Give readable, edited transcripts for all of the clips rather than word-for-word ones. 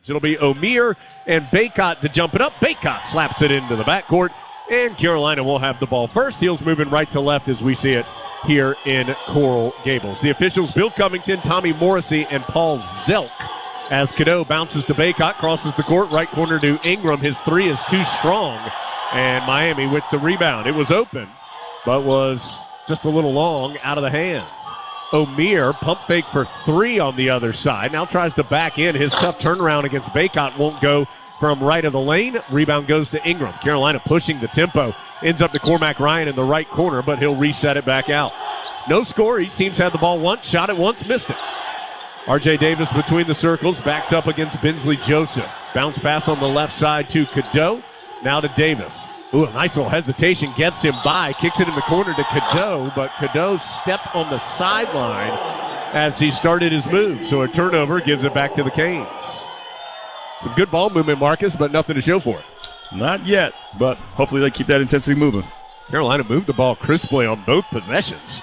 It'll be O'Meara and Baycott to jump it up. Baycott slaps it into the backcourt, and Carolina will have the ball first. Heels moving right to left as we see it here in Coral Gables. The officials, Bill Covington, Tommy Morrissey, and Paul Zelk. As Cadeau bounces to Baycott, crosses the court, right corner to Ingram. His three is too strong, and Miami with the rebound. It was open, but was just a little long out of the hands. O'Meara, pump fake for three on the other side. Now tries to back in. His tough turnaround against Baycott won't go from right of the lane. Rebound goes to Ingram. Carolina pushing the tempo. Ends up to Cormac Ryan in the right corner, but he'll reset it back out. No score. Each team's had the ball once, shot it once, missed it. R.J. Davis between the circles, backs up against Bensley Joseph. Bounce pass on the left side to Cadeau. Now to Davis. Ooh, a nice little hesitation, gets him by, kicks it in the corner to Cadeau, but Cadeau stepped on the sideline as he started his move. So a turnover gives it back to the Canes. Some good ball movement, Marcus, but nothing to show for it. Not yet, but hopefully they keep that intensity moving. Carolina moved the ball crisply on both possessions,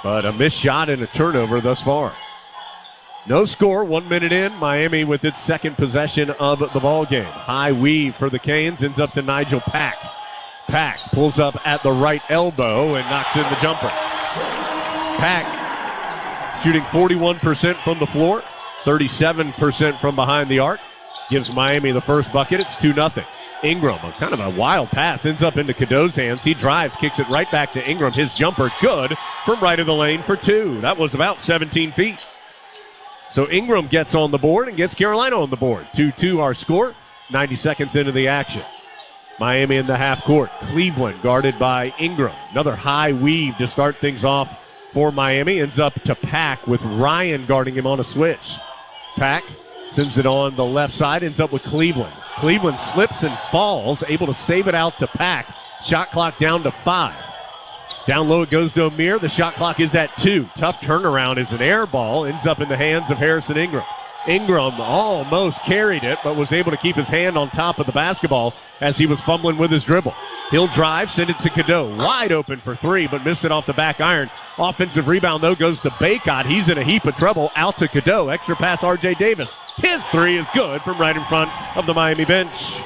but a missed shot and a turnover thus far. No score, 1 minute in. Miami with its second possession of the ball game. High weave for the Canes, ends up to Nigel Pack. Pack pulls up at the right elbow and knocks in the jumper. Pack shooting 41% from the floor, 37% from behind the arc. Gives Miami the first bucket. It's 2-0. Ingram, kind of a wild pass, ends up into Cadeau's hands. He drives, kicks it right back to Ingram. His jumper good from right of the lane for two. That was about 17 feet. So Ingram gets on the board and gets Carolina on the board. 2-2 our score, 90 seconds into the action. Miami in the half court. Cleveland guarded by Ingram. Another high weave to start things off for Miami. Ends up to Pack with Ryan guarding him on a switch. Pack sends it on the left side, ends up with Cleveland. Cleveland slips and falls, able to save it out to Pack. Shot clock down to 5. Down low it goes to O'Meara. The shot clock is at 2. Tough turnaround is an air ball. Ends up in the hands of Harrison Ingram. Ingram almost carried it, but was able to keep his hand on top of the basketball as he was fumbling with his dribble. He'll drive, send it to Cadeau. Wide open for three, but missed it off the back iron. Offensive rebound, though, goes to Baycott. He's in a heap of trouble. Out to Cadeau. Extra pass, R.J. Davis. His three is good from right in front of the Miami bench.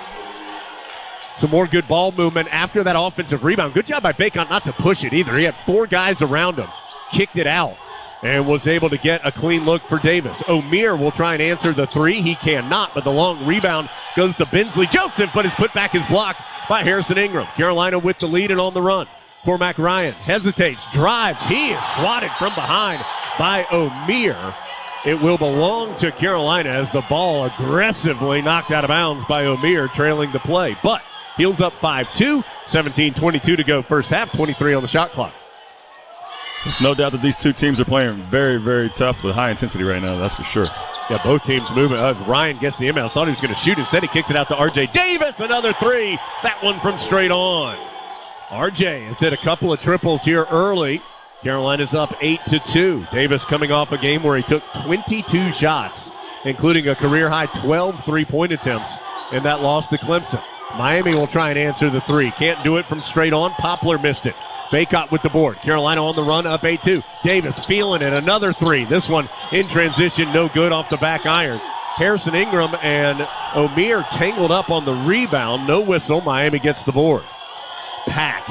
Some more good ball movement after that offensive rebound. Good job by Baycott not to push it either. He had 4 guys around him. Kicked it out and was able to get a clean look for Davis. O'Meara will try and answer the three. He cannot, but the long rebound goes to Bensley Joseph, but his putback is blocked by Harrison Ingram. Carolina with the lead and on the run. Cormac Ryan hesitates, drives. He is swatted from behind by O'Meara. It will belong to Carolina as the ball aggressively knocked out of bounds by O'Meara, trailing the play. But heels up 5-2, 17-22 to go first half, 23 on the shot clock. There's no doubt that these two teams are playing very, very tough with high intensity right now, that's for sure. Yeah, both teams moving. Ryan gets the inbound. Thought he was going to shoot. Instead, he kicks it out to R.J. Davis. Another three. That one from straight on. R.J. has hit a couple of triples here early. Carolina's up 8-2. Davis coming off a game where he took 22 shots, including a career-high 12 three-point attempts in that loss to Clemson. Miami will try and answer the three. Can't do it from straight on. Poplar missed it. Baycott with the board. Carolina on the run, up 8-2. Davis feeling it. Another three. This one in transition, no good off the back iron. Harrison Ingram and O'Meara tangled up on the rebound. No whistle. Miami gets the board. Pack.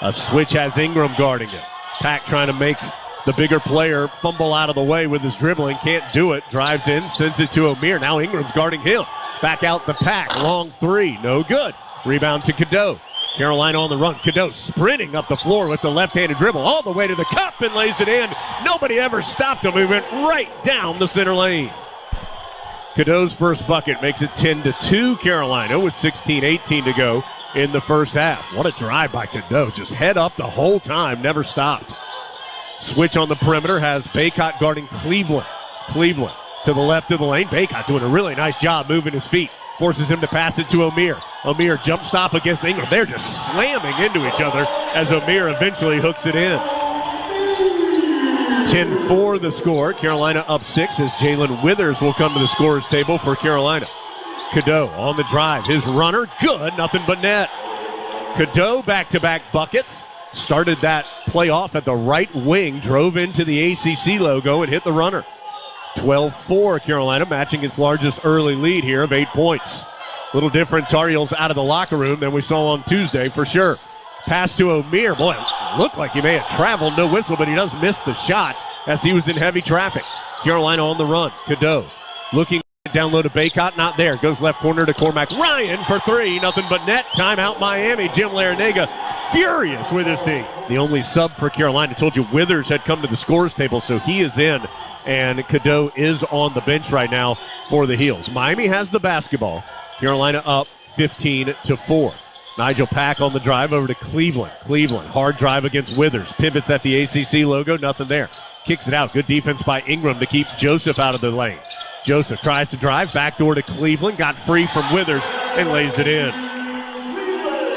A switch has Ingram guarding it. Pack trying to make the bigger player fumble out of the way with his dribbling. Can't do it. Drives in, sends it to O'Meara. Now Ingram's guarding him. Back out the Pack. Long three. No good. Rebound to Cadeau. Carolina on the run. Cadeau sprinting up the floor with the left-handed dribble all the way to the cup and lays it in. Nobody ever stopped him. He went right down the center lane. Cadeau's first bucket makes it 10-2 Carolina with 16-18 to go in the first half. What a drive by Cadeau. Just head up the whole time. Never stopped. Switch on the perimeter has Baycott guarding Cleveland. Cleveland to the left of the lane. Baycott doing a really nice job moving his feet. Forces him to pass it to O'Meara. O'Meara jump stop against Ingram. They're just slamming into each other as O'Meara eventually hooks it in. 10-4 the score. Carolina up 6 as Jalen Withers will come to the scorer's table for Carolina. Cadeau on the drive. His runner, good. Nothing but net. Cadeau back-to-back buckets. Started that play off at the right wing. Drove into the ACC logo and hit the runner. 12-4 Carolina, matching its largest early lead here of 8 points. Little different Tar Heels out of the locker room than we saw on Tuesday for sure. Pass to O'Meara. Boy, it looked like he may have traveled. No whistle, but he does miss the shot as he was in heavy traffic. Carolina on the run. Cadeau looking down low to Baycott. Not there. Goes left corner to Cormac Ryan for three. Nothing but net. Timeout Miami. Jim Larinaga furious with his team. The only sub for Carolina. I told you Withers had come to the scores table, so he is in. And Cadeau is on the bench right now for the Heels. Miami has the basketball. Carolina up 15-4. Nigel Pack on the drive over to Cleveland. Cleveland, hard drive against Withers. Pivots at the ACC logo, nothing there. Kicks it out. Good defense by Ingram to keep Joseph out of the lane. Joseph tries to drive, backdoor to Cleveland, got free from Withers and lays it in.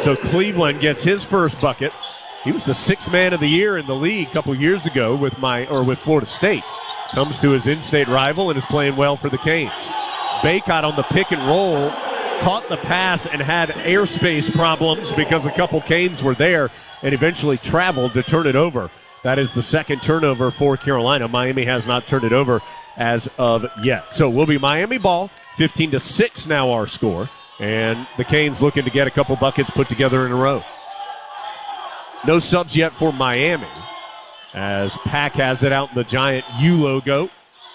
So Cleveland gets his first bucket. He was the sixth man of the year in the league a couple years ago with Florida State. Comes to his in-state rival and is playing well for the Canes. Baycott on the pick and roll, caught the pass and had airspace problems because a couple Canes were there and eventually traveled to turn it over. That is the second turnover for Carolina. Miami has not turned it over as of yet. So we'll be Miami ball, 15-6 now our score. And the Canes looking to get a couple buckets put together in a row. No subs yet for Miami, as Pack has it out in the giant U logo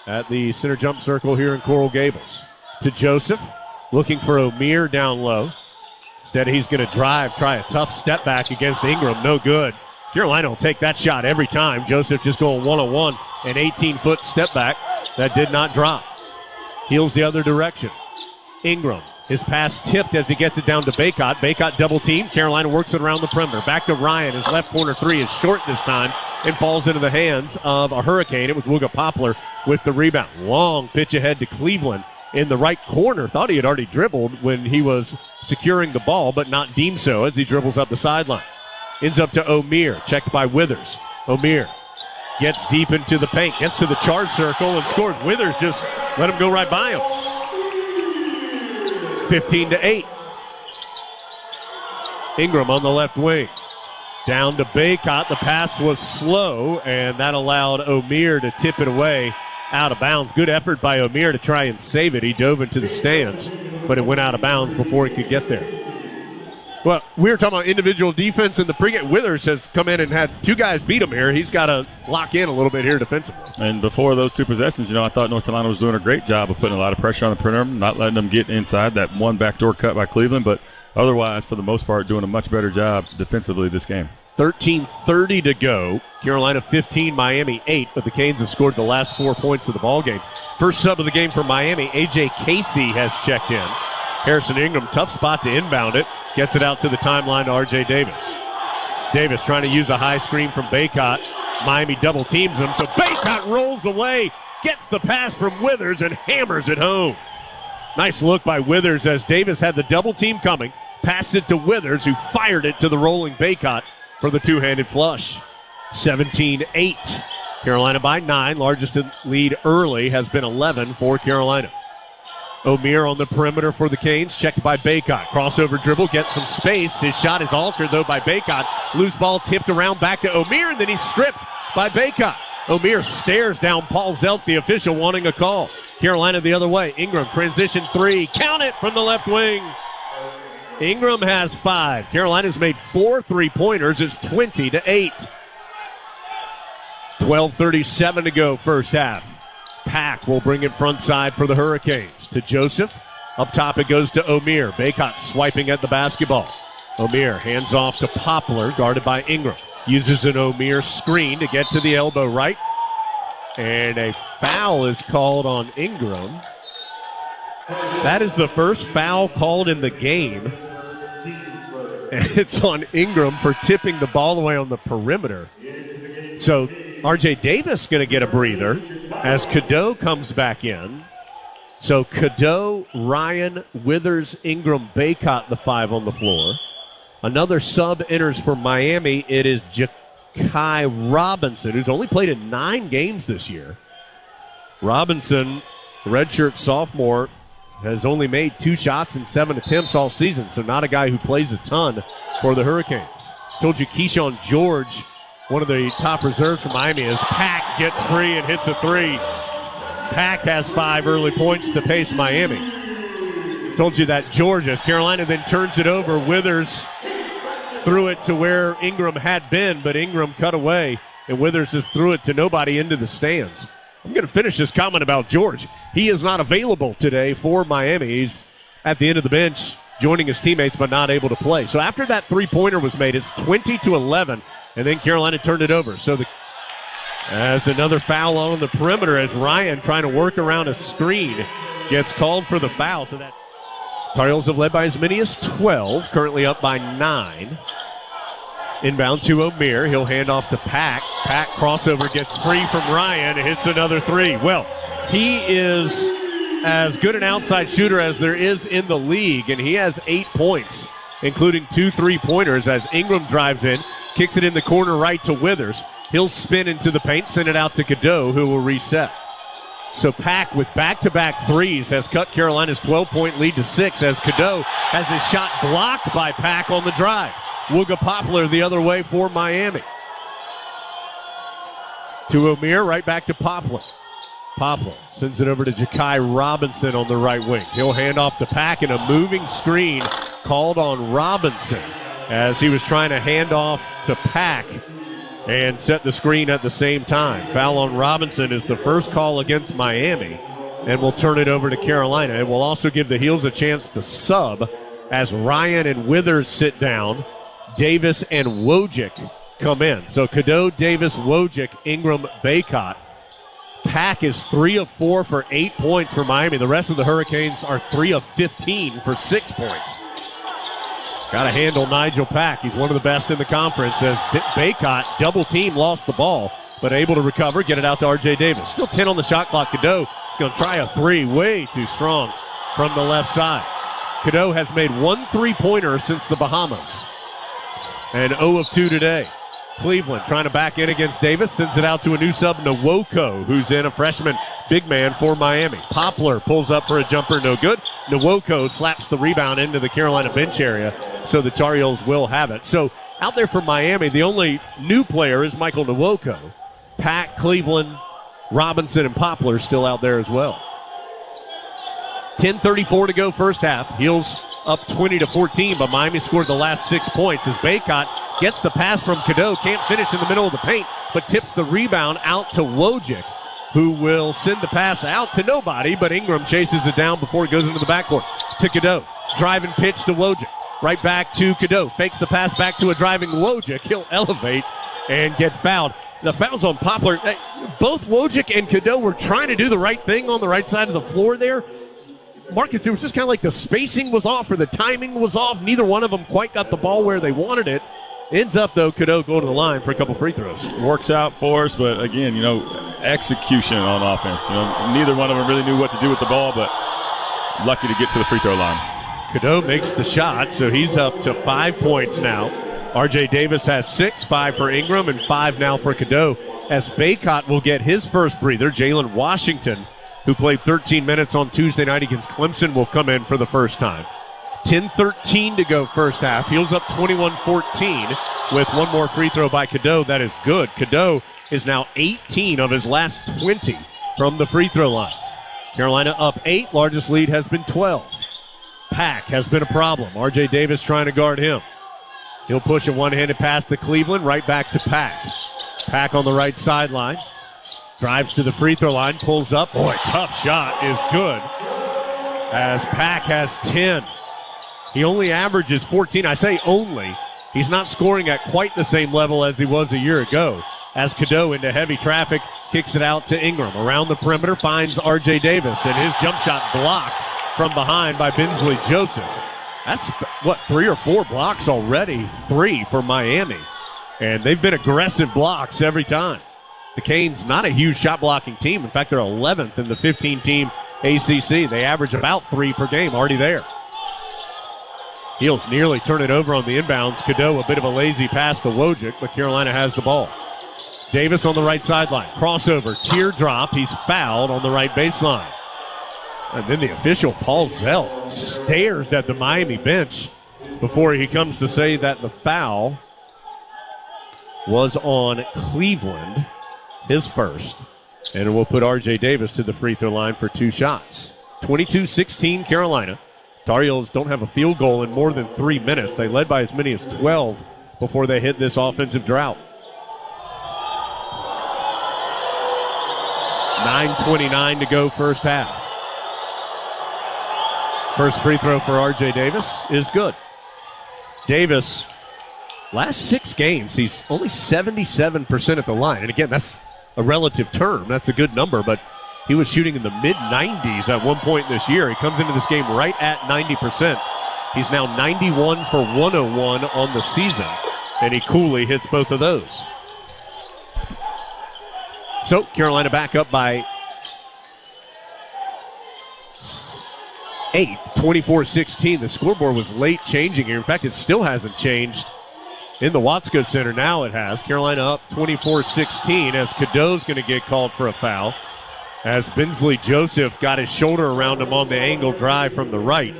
at the center jump circle here in Coral Gables. To Joseph, looking for O'Meara down low. Instead, he's going to drive, try a tough step back against Ingram. No good. Carolina will take that shot every time. Joseph just going one-on-one, an 18-foot step back that did not drop. Heels the other direction. Ingram, his pass tipped as he gets it down to Baycott. Baycott double team. Carolina works it around the perimeter. Back to Ryan. His left corner three is short this time and falls into the hands of a Hurricane. It was Wooga Poplar with the rebound. Long pitch ahead to Cleveland in the right corner. Thought he had already dribbled when he was securing the ball, but not deemed so as he dribbles up the sideline. Ends up to O'Meara, checked by Withers. O'Meara gets deep into the paint, gets to the charge circle and scores. Withers just let him go right by him. 15-8. Ingram on the left wing. Down to Baycott. The pass was slow, and that allowed O'Meara to tip it away out of bounds. Good effort by O'Meara to try and save it. He dove into the stands, but it went out of bounds before he could get there. Well, we were talking about individual defense, and the pregame. Withers has come in and had two guys beat him here. He's got to lock in a little bit here defensively. And before those two possessions, I thought North Carolina was doing a great job of putting a lot of pressure on the perimeter, not letting them get inside. That one backdoor cut by Cleveland, but otherwise, for the most part, doing a much better job defensively this game. 13:30 to go. Carolina 15, Miami 8, but the Canes have scored the last 4 points of the ballgame. First sub of the game for Miami, A.J. Casey has checked in. Harrison Ingram, tough spot to inbound it. Gets it out to the timeline to R.J. Davis. Davis trying to use a high screen from Baycott. Miami double teams him, so Baycott rolls away, gets the pass from Withers, and hammers it home. Nice look by Withers as Davis had the double team coming. Passed it to Withers, who fired it to the rolling Baycott for the two-handed flush. 17-8. Carolina by 9. Largest lead early has been 11 for Carolina. O'Meara on the perimeter for the Canes, checked by Baycott. Crossover dribble, gets some space. His shot is altered, though, by Baycott. Loose ball tipped around back to O'Meara, and then he's stripped by Baycott. O'Meara stares down Paul Zelk, the official, wanting a call. Carolina the other way. Ingram, transition three. Count it from the left wing. Ingram has 5. Carolina's made 4 3-pointers. It's 20-8. 12:37 to go first half. Pack will bring it front side for the Hurricanes. To Joseph. Up top it goes to O'Meara. Baycott swiping at the basketball. O'Meara hands off to Poplar, guarded by Ingram. Uses an O'Meara screen to get to the elbow right. And a foul is called on Ingram. That is the first foul called in the game. And it's on Ingram for tipping the ball away on the perimeter. So R.J. Davis going to get a breather as Cadeau comes back in. So Cadeau, Ryan, Withers, Ingram, Baycott, the 5 on the floor. Another sub enters for Miami. It is Ja'Kai Robinson, who's only played in 9 games this year. Robinson, redshirt sophomore, has only made 2 shots in 7 attempts all season, so not a guy who plays a ton for the Hurricanes. Told you Keyshawn George, one of the top reserves for Miami, as Pack gets free and hits a 3. Pack has 5 early points to pace Miami. Told you that Georgia, as Carolina then turns it over. Withers threw it to where Ingram had been, but Ingram cut away, and Withers just threw it to nobody into the stands. I'm going to finish this comment about George. He is not available today for Miami. He's at the end of the bench joining his teammates, but not able to play. So after that three-pointer was made, it's 20-11, and then Carolina turned it over. So as another foul on the perimeter as Ryan, trying to work around a screen, gets called for the foul. So that Tar Heels have led by as many as 12, currently up by 9. Inbound to O'Meara. He'll hand off to Pack. Pack crossover gets free from Ryan. Hits another three. Well, he is as good an outside shooter as there is in the league, and he has 8 points, including 2 3-pointers as Ingram drives in, kicks it in the corner right to Withers. He'll spin into the paint, send it out to Cadeau, who will reset. So Pack with back-to-back threes has cut Carolina's 12-point lead to 6 as Cadeau has his shot blocked by Pack on the drive. Wooga Poplar the other way for Miami. To O'Meara, right back to Poplar. Poplar sends it over to Ja'Kai Robinson on the right wing. He'll hand off to Pack, and a moving screen called on Robinson as he was trying to hand off to Pack and set the screen at the same time. Foul on Robinson is the first call against Miami, and we'll turn it over to Carolina. It will also give the Heels a chance to sub as Ryan and Withers sit down. Davis and Wojcik come in. So Cadeau, Davis, Wojcik, Ingram, Baycott. Pack is 3 of 4 for 8 points for Miami. The rest of the Hurricanes are 3 of 15 for 6 points. Got to handle Nigel Pack. He's one of the best in the conference. As Baycott, double team, lost the ball, but able to recover, get it out to R.J. Davis. Still 10 on the shot clock. Cadeau is going to try a three, way too strong from the left side. Cadeau has made 1 3-pointer since the Bahamas, and 0 of 2 today. Cleveland trying to back in against Davis, sends it out to a new sub, Nwoko, who's in, a freshman big man for Miami. Poplar pulls up for a jumper, no good. Nwoko slaps the rebound into the Carolina bench area, so the Tar Heels will have it. So out there for Miami, the only new player is Michael Nwoko. Pack, Cleveland, Robinson, and Poplar still out there as well. 10:34 to go first half. Heels up 20-14, but Miami scored the last 6 points as Baycott gets the pass from Cadeau, can't finish in the middle of the paint, but tips the rebound out to Wojcik, who will send the pass out to nobody, but Ingram chases it down before it goes into the backcourt to Cadeau. Driving pitch to Wojcik. Right back to Cadeau. Fakes the pass back to a driving Wojcik. He'll elevate and get fouled. The foul's on Poplar. Both Wojcik and Cadeau were trying to do the right thing on the right side of the floor there. Marcus, it was just kind of like the spacing was off or the timing was off. Neither one of them quite got the ball where they wanted it. Ends up, though, Cadeau going to the line for a couple free throws. Works out for us, but again, execution on offense. Neither one of them really knew what to do with the ball, but lucky to get to the free throw line. Cadeau makes the shot, so he's up to 5 points now. R.J. Davis has 6, 5 for Ingram, and 5 now for Cadeau, as Baycott will get his first breather. Jalen Washington, who played 13 minutes on Tuesday night against Clemson, will come in for the first time. 10:13 to go first half. Heels up 21-14 with one more free throw by Cadeau. That is good. Cadeau is now 18 of his last 20 from the free throw line. Carolina up 8. Largest lead has been 12. Pack has been a problem. R.J. Davis trying to guard him. He'll push a one-handed pass to Cleveland, right back to Pack. Pack on the right sideline. Drives to the free throw line, pulls up. Boy, tough shot is good, as Pack has 10. He only averages 14. I say only. He's not scoring at quite the same level as he was a year ago. As Cadeau into heavy traffic, kicks it out to Ingram. Around the perimeter, finds R.J. Davis, and his jump shot blocked from behind by Bensley Joseph. That's, 3 or 4 blocks already? 3 for Miami. And they've been aggressive blocks every time. The Canes, not a huge shot blocking team. In fact, they're 11th in the 15-team ACC. They average about 3 per game, already there. Heels nearly turn it over on the inbounds. Cadeau, a bit of a lazy pass to Wojcik, but Carolina has the ball. Davis on the right sideline. Crossover, teardrop. He's fouled on the right baseline. And then the official, Paul Zelt, stares at the Miami bench before he comes to say that the foul was on Cleveland, his first. And we'll put R.J. Davis to the free throw line for 2 shots. 22-16 Carolina. Tar Heels don't have a field goal in more than 3 minutes. They led by as many as 12 before they hit this offensive drought. 9:29 to go first half. First free throw for R.J. Davis is good. Davis, last 6 games, he's only 77% at the line. And again, that's a relative term. That's a good number, but he was shooting in the mid-90s at one point this year. He comes into this game right at 90%. He's now 91 for 101 on the season, and he coolly hits both of those. So Carolina back up by 8, 24-16. The scoreboard was late changing here. In fact, it still hasn't changed in the Watsco Center. Now it has. Carolina up 24-16 as Cadeau's going to get called for a foul. As Bensley Joseph got his shoulder around him on the angle drive from the right.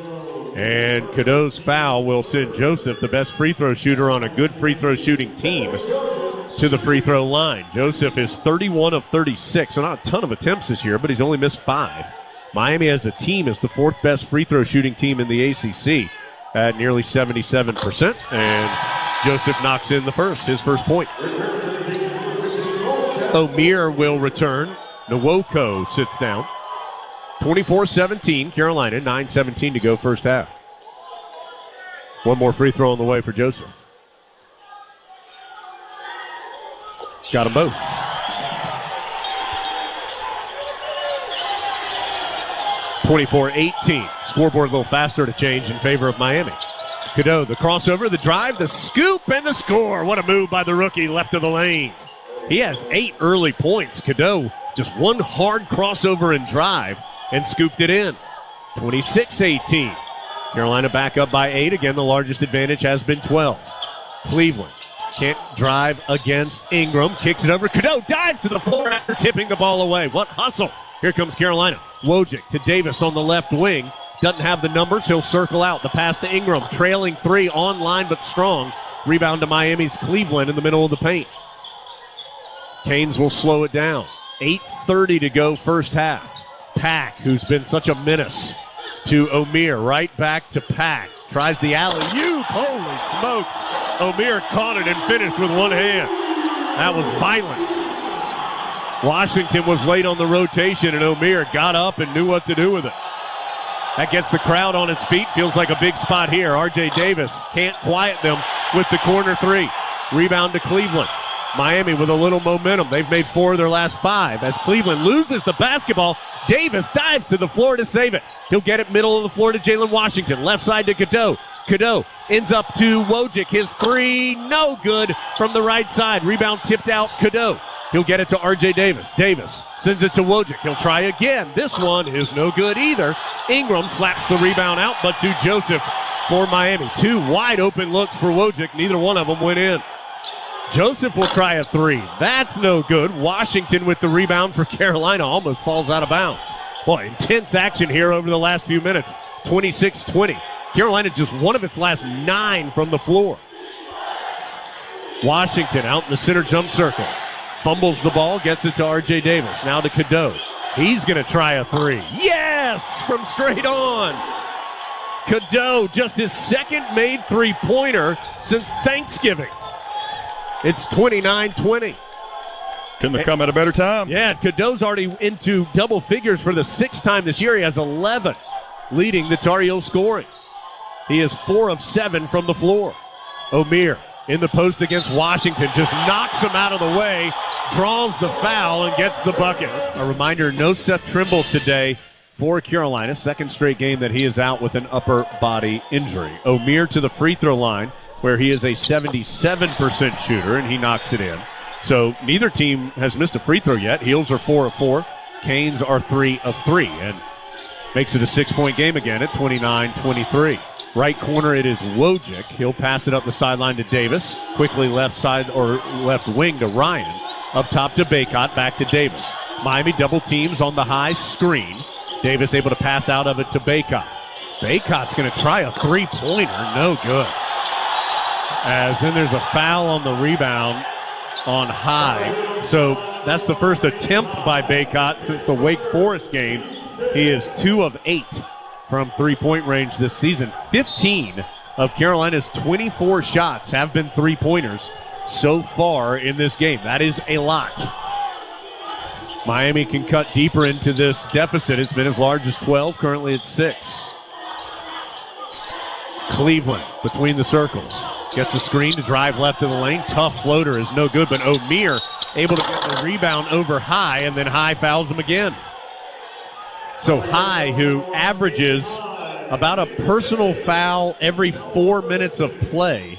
And Cadeau's foul will send Joseph, the best free throw shooter on a good free throw shooting team, to the free throw line. Joseph is 31 of 36, so not a ton of attempts this year, but he's only missed 5. Miami as a team is the 4th best free throw shooting team in the ACC at nearly 77%, and Joseph knocks in his first point. O'Meara will return. Nwoko sits down. 24-17, Carolina, 9:17 to go first half. One more free throw on the way for Joseph. Got them both. (24-18). Scoreboard a little faster to change in favor of Miami. Cadeau, the crossover, the drive, the scoop, and the score. What a move by the rookie left of the lane. He has 8 early points. Cadeau, just one hard crossover and drive, and scooped it in. 26-18. Carolina back up by 8. Again, the largest advantage has been 12. Cleveland can't drive against Ingram. Kicks it over. Cadeau dives to the floor after tipping the ball away. What hustle. Here comes Carolina. Wojcik to Davis on the left wing. Doesn't have the numbers. He'll circle out. The pass to Ingram. Trailing 3 online but strong. Rebound to Miami's Cleveland in the middle of the paint. Canes will slow it down. 8:30 to go first half. Pack, who's been such a menace to O'Meara. Right back to Pack. Tries the alley-oop. Holy smokes. O'Meara caught it and finished with one hand. That was violent. Washington was late on the rotation, and O'Meara got up and knew what to do with it. That gets the crowd on its feet. Feels like a big spot here. R.J. Davis can't quiet them with the corner 3. Rebound to Cleveland. Miami with a little momentum. They've made 4 of their last 5. As Cleveland loses the basketball, Davis dives to the floor to save it. He'll get it middle of the floor to Jalen Washington. Left side to Cadeau. Cadeau ends up to Wojcik. His 3, no good from the right side. Rebound tipped out Cadeau. He'll get it to R.J. Davis. Davis sends it to Wojcik. He'll try again. This one is no good either. Ingram slaps the rebound out, but to Joseph for Miami. 2 wide open looks for Wojcik. Neither one of them went in. Joseph will try a 3. That's no good. Washington with the rebound for Carolina. Almost falls out of bounds. Boy, intense action here over the last few minutes. 26-20. Carolina just one of its last 9 from the floor. Washington out in the center jump circle. Fumbles the ball, gets it to R.J. Davis. Now to Cadeau. He's going to try a 3. Yes! From straight on. Cadeau, just his second made three-pointer since Thanksgiving. It's 29-20. Couldn't have come at a better time. Yeah, Cadeau's already into double figures for the 6th time this year. He has 11, leading the Tar Heels scoring. He is 4 of 7 from the floor. O'Meara in the post against Washington, just knocks him out of the way, draws the foul, and gets the bucket. A reminder, no Seth Trimble today for Carolina. 2nd straight game that he is out with an upper body injury. O'Meara to the free throw line, where he is a 77% shooter, and he knocks it in. So neither team has missed a free throw yet. Heels are 4 of 4. Canes are 3 of 3, and makes it a 6-point game again at 29-23. Right corner, it is Wojcik. He'll pass it up the sideline to Davis. Quickly left side or left wing to Ryan. Up top to Baycott, back to Davis. Miami double teams on the high screen. Davis able to pass out of it to Baycott. Baycott's going to try a 3-pointer. No good. As then there's a foul on the rebound on high. So That's the first attempt by Baycott since the Wake Forest game. He is 2 of 8 from three-point range this season. 15 of Carolina's 24 shots have been three-pointers so far in this game. That is a lot. Miami can cut deeper into this deficit. It's been as large as 12, currently at 6. Cleveland between the circles. Gets a screen to drive left of the lane. Tough floater is no good, but O'Meara able to get the rebound over High, and then High fouls him again. So High, who averages about a personal foul every 4 minutes of play,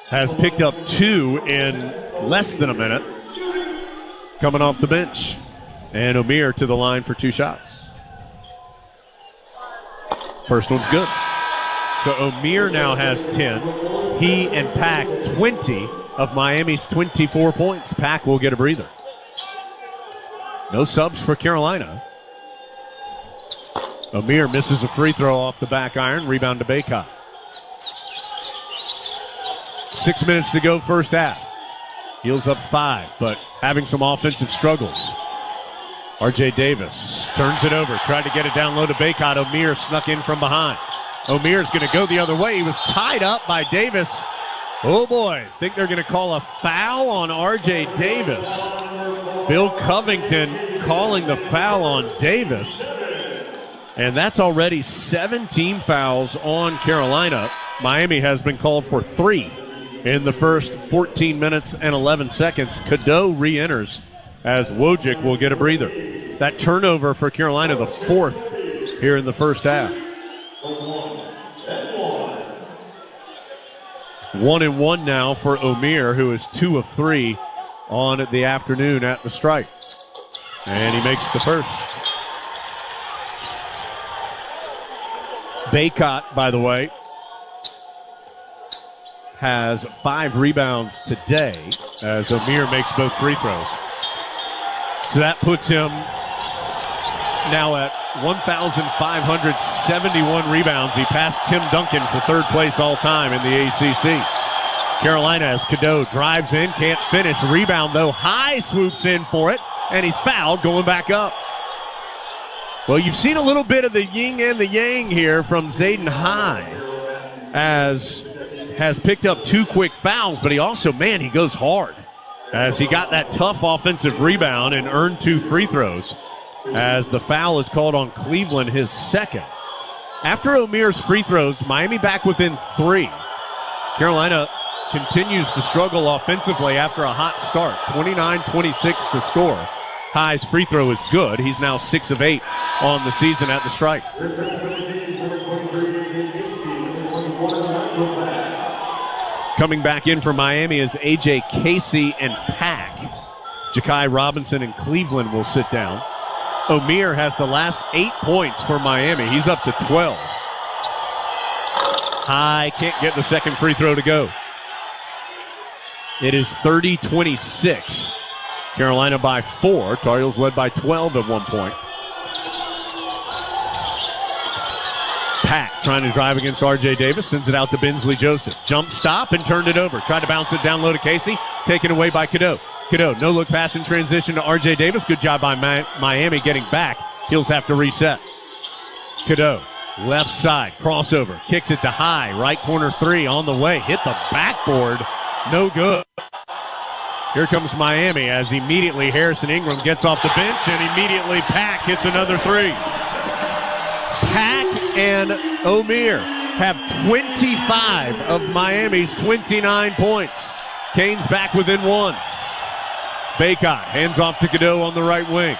has picked up 2 in less than a minute coming off the bench. And O'Meara to the line for 2 shots. First one's good. So O'Meara now has 10. He and Pack 20 of Miami's 24 points. Pack will get a breather. No subs for Carolina. O'Meara misses a free throw off the back iron. Rebound to Baycott. 6 minutes to go first half. Heels up 5, but having some offensive struggles. R.J. Davis turns it over. Tried to get it down low to Baycott. O'Meara snuck in from behind. O'Meara's going to go the other way. He was tied up by Davis. Oh, boy. Think they're going to call a foul on R.J. Davis. Bill Covington calling the foul on Davis. And that's already 17 fouls on Carolina. Miami has been called for 3 in the first 14 minutes and 11 seconds. Cadeau re-enters as Wojcik will get a breather. That turnover for Carolina, the 4th here in the first half. 1-1 now for O'Meara, who is 2 of 3 on the afternoon at the strike. And he makes the first. Baycott, by the way, has 5 rebounds today as O'Meara makes both free throws. So that puts him now at 1,571 rebounds. He passed Tim Duncan for 3rd place all time in the ACC. Carolina, as Cadeau drives in, can't finish. Rebound, though. High swoops in for it, and he's fouled going back up. Well, you've seen a little bit of the yin and the yang here from Zayden High, as has picked up 2 quick fouls, but he also, he goes hard as he got that tough offensive rebound and earned 2 free throws as the foul is called on Cleveland, his 2nd. After O'Meara's free throws, Miami back within 3. Carolina continues to struggle offensively after a hot start. 29-26 to score. High's free throw is good. He's now 6 of 8 on the season at the strike. Coming back in for Miami is A.J. Casey and Pack. Ja'Kai Robinson and Cleveland will sit down. O'Meara has the last 8 points for Miami. He's up to 12. High can't get the second free throw to go. It is 30-26. Carolina by 4. Tar Heels led by 12 at one point. Pack trying to drive against R.J. Davis. Sends it out to Bensley Joseph. Jump stop and turned it over. Tried to bounce it down low to Casey. Taken away by Cadeau. Cadeau, no look pass in transition to R.J. Davis. Good job by Miami getting back. Heels have to reset. Cadeau, left side, crossover. Kicks it to High. Right corner 3 on the way. Hit the backboard. No good. Here comes Miami as immediately Harrison Ingram gets off the bench and immediately Pack hits another 3. Pack and O'Meara have 25 of Miami's 29 points. Canes back within 1. Baycott hands off to Cadeau on the right wing.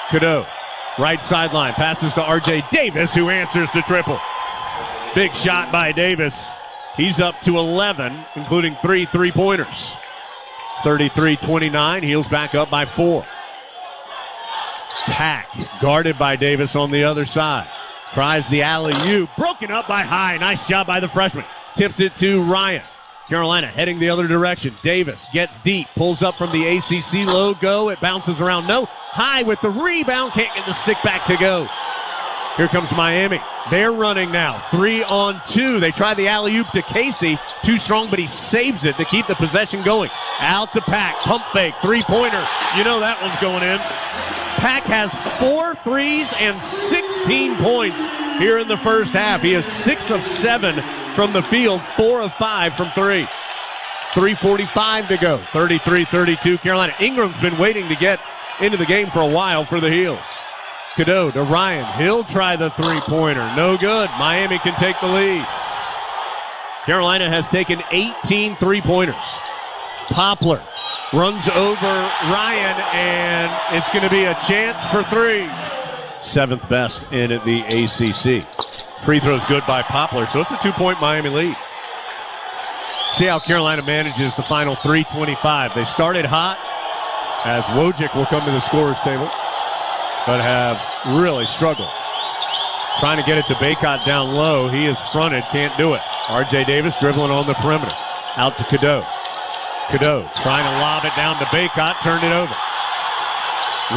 Cadeau, right sideline, passes to R.J. Davis, who answers the triple. Big shot by Davis. He's up to 11, including 3 3-pointers. 33-29, Heels back up by 4. Pack, guarded by Davis on the other side. Tries the alley-oop, broken up by High. Nice job by the freshman. Tips it to Ryan. Carolina heading the other direction. Davis gets deep, pulls up from the ACC logo. It bounces around. No. High with the rebound. Can't get the stick back to go. Here comes Miami. They're running now. 3-on-2. They try the alley-oop to Casey. Too strong, but he saves it to keep the possession going. Out to Pack. Pump fake. Three-pointer. You know that one's going in. Pack has 4 threes and 16 points here in the first half. He is 6 of 7 from the field, 4 of 5 from 3. 3:45 to go. 33-32 Carolina. Ingram's been waiting to get into the game for a while for the Heels. Cadeau to Ryan. He'll try the three-pointer. No good. Miami can take the lead. Carolina has taken 18 three-pointers. Poplar runs over Ryan, and it's going to be a chance for 3. 7th best in the ACC. Free throw's good by Poplar, so it's a 2-point Miami lead. See how Carolina manages the final 3:25. They started hot, as Wojcik will come to the scorer's table, but have really struggled. Trying to get it to Baycott down low. He is fronted, can't do it. R.J. Davis dribbling on the perimeter. Out to Cadeau. Cadeau trying to lob it down to Baycott, turned it over.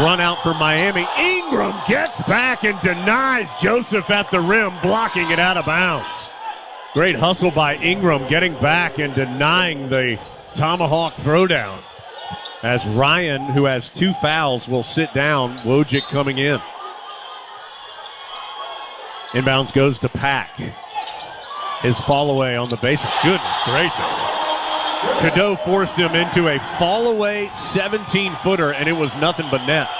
Run out for Miami. Ingram gets back and denies Joseph at the rim, blocking it out of bounds. Great hustle by Ingram, getting back and denying the tomahawk throwdown. As Ryan, who has 2 fouls, will sit down. Wojcik coming in. Inbounds goes to Pack. His fall away on the baseline. Goodness gracious. Cadeau forced him into a fall away 17-footer, and it was nothing but net.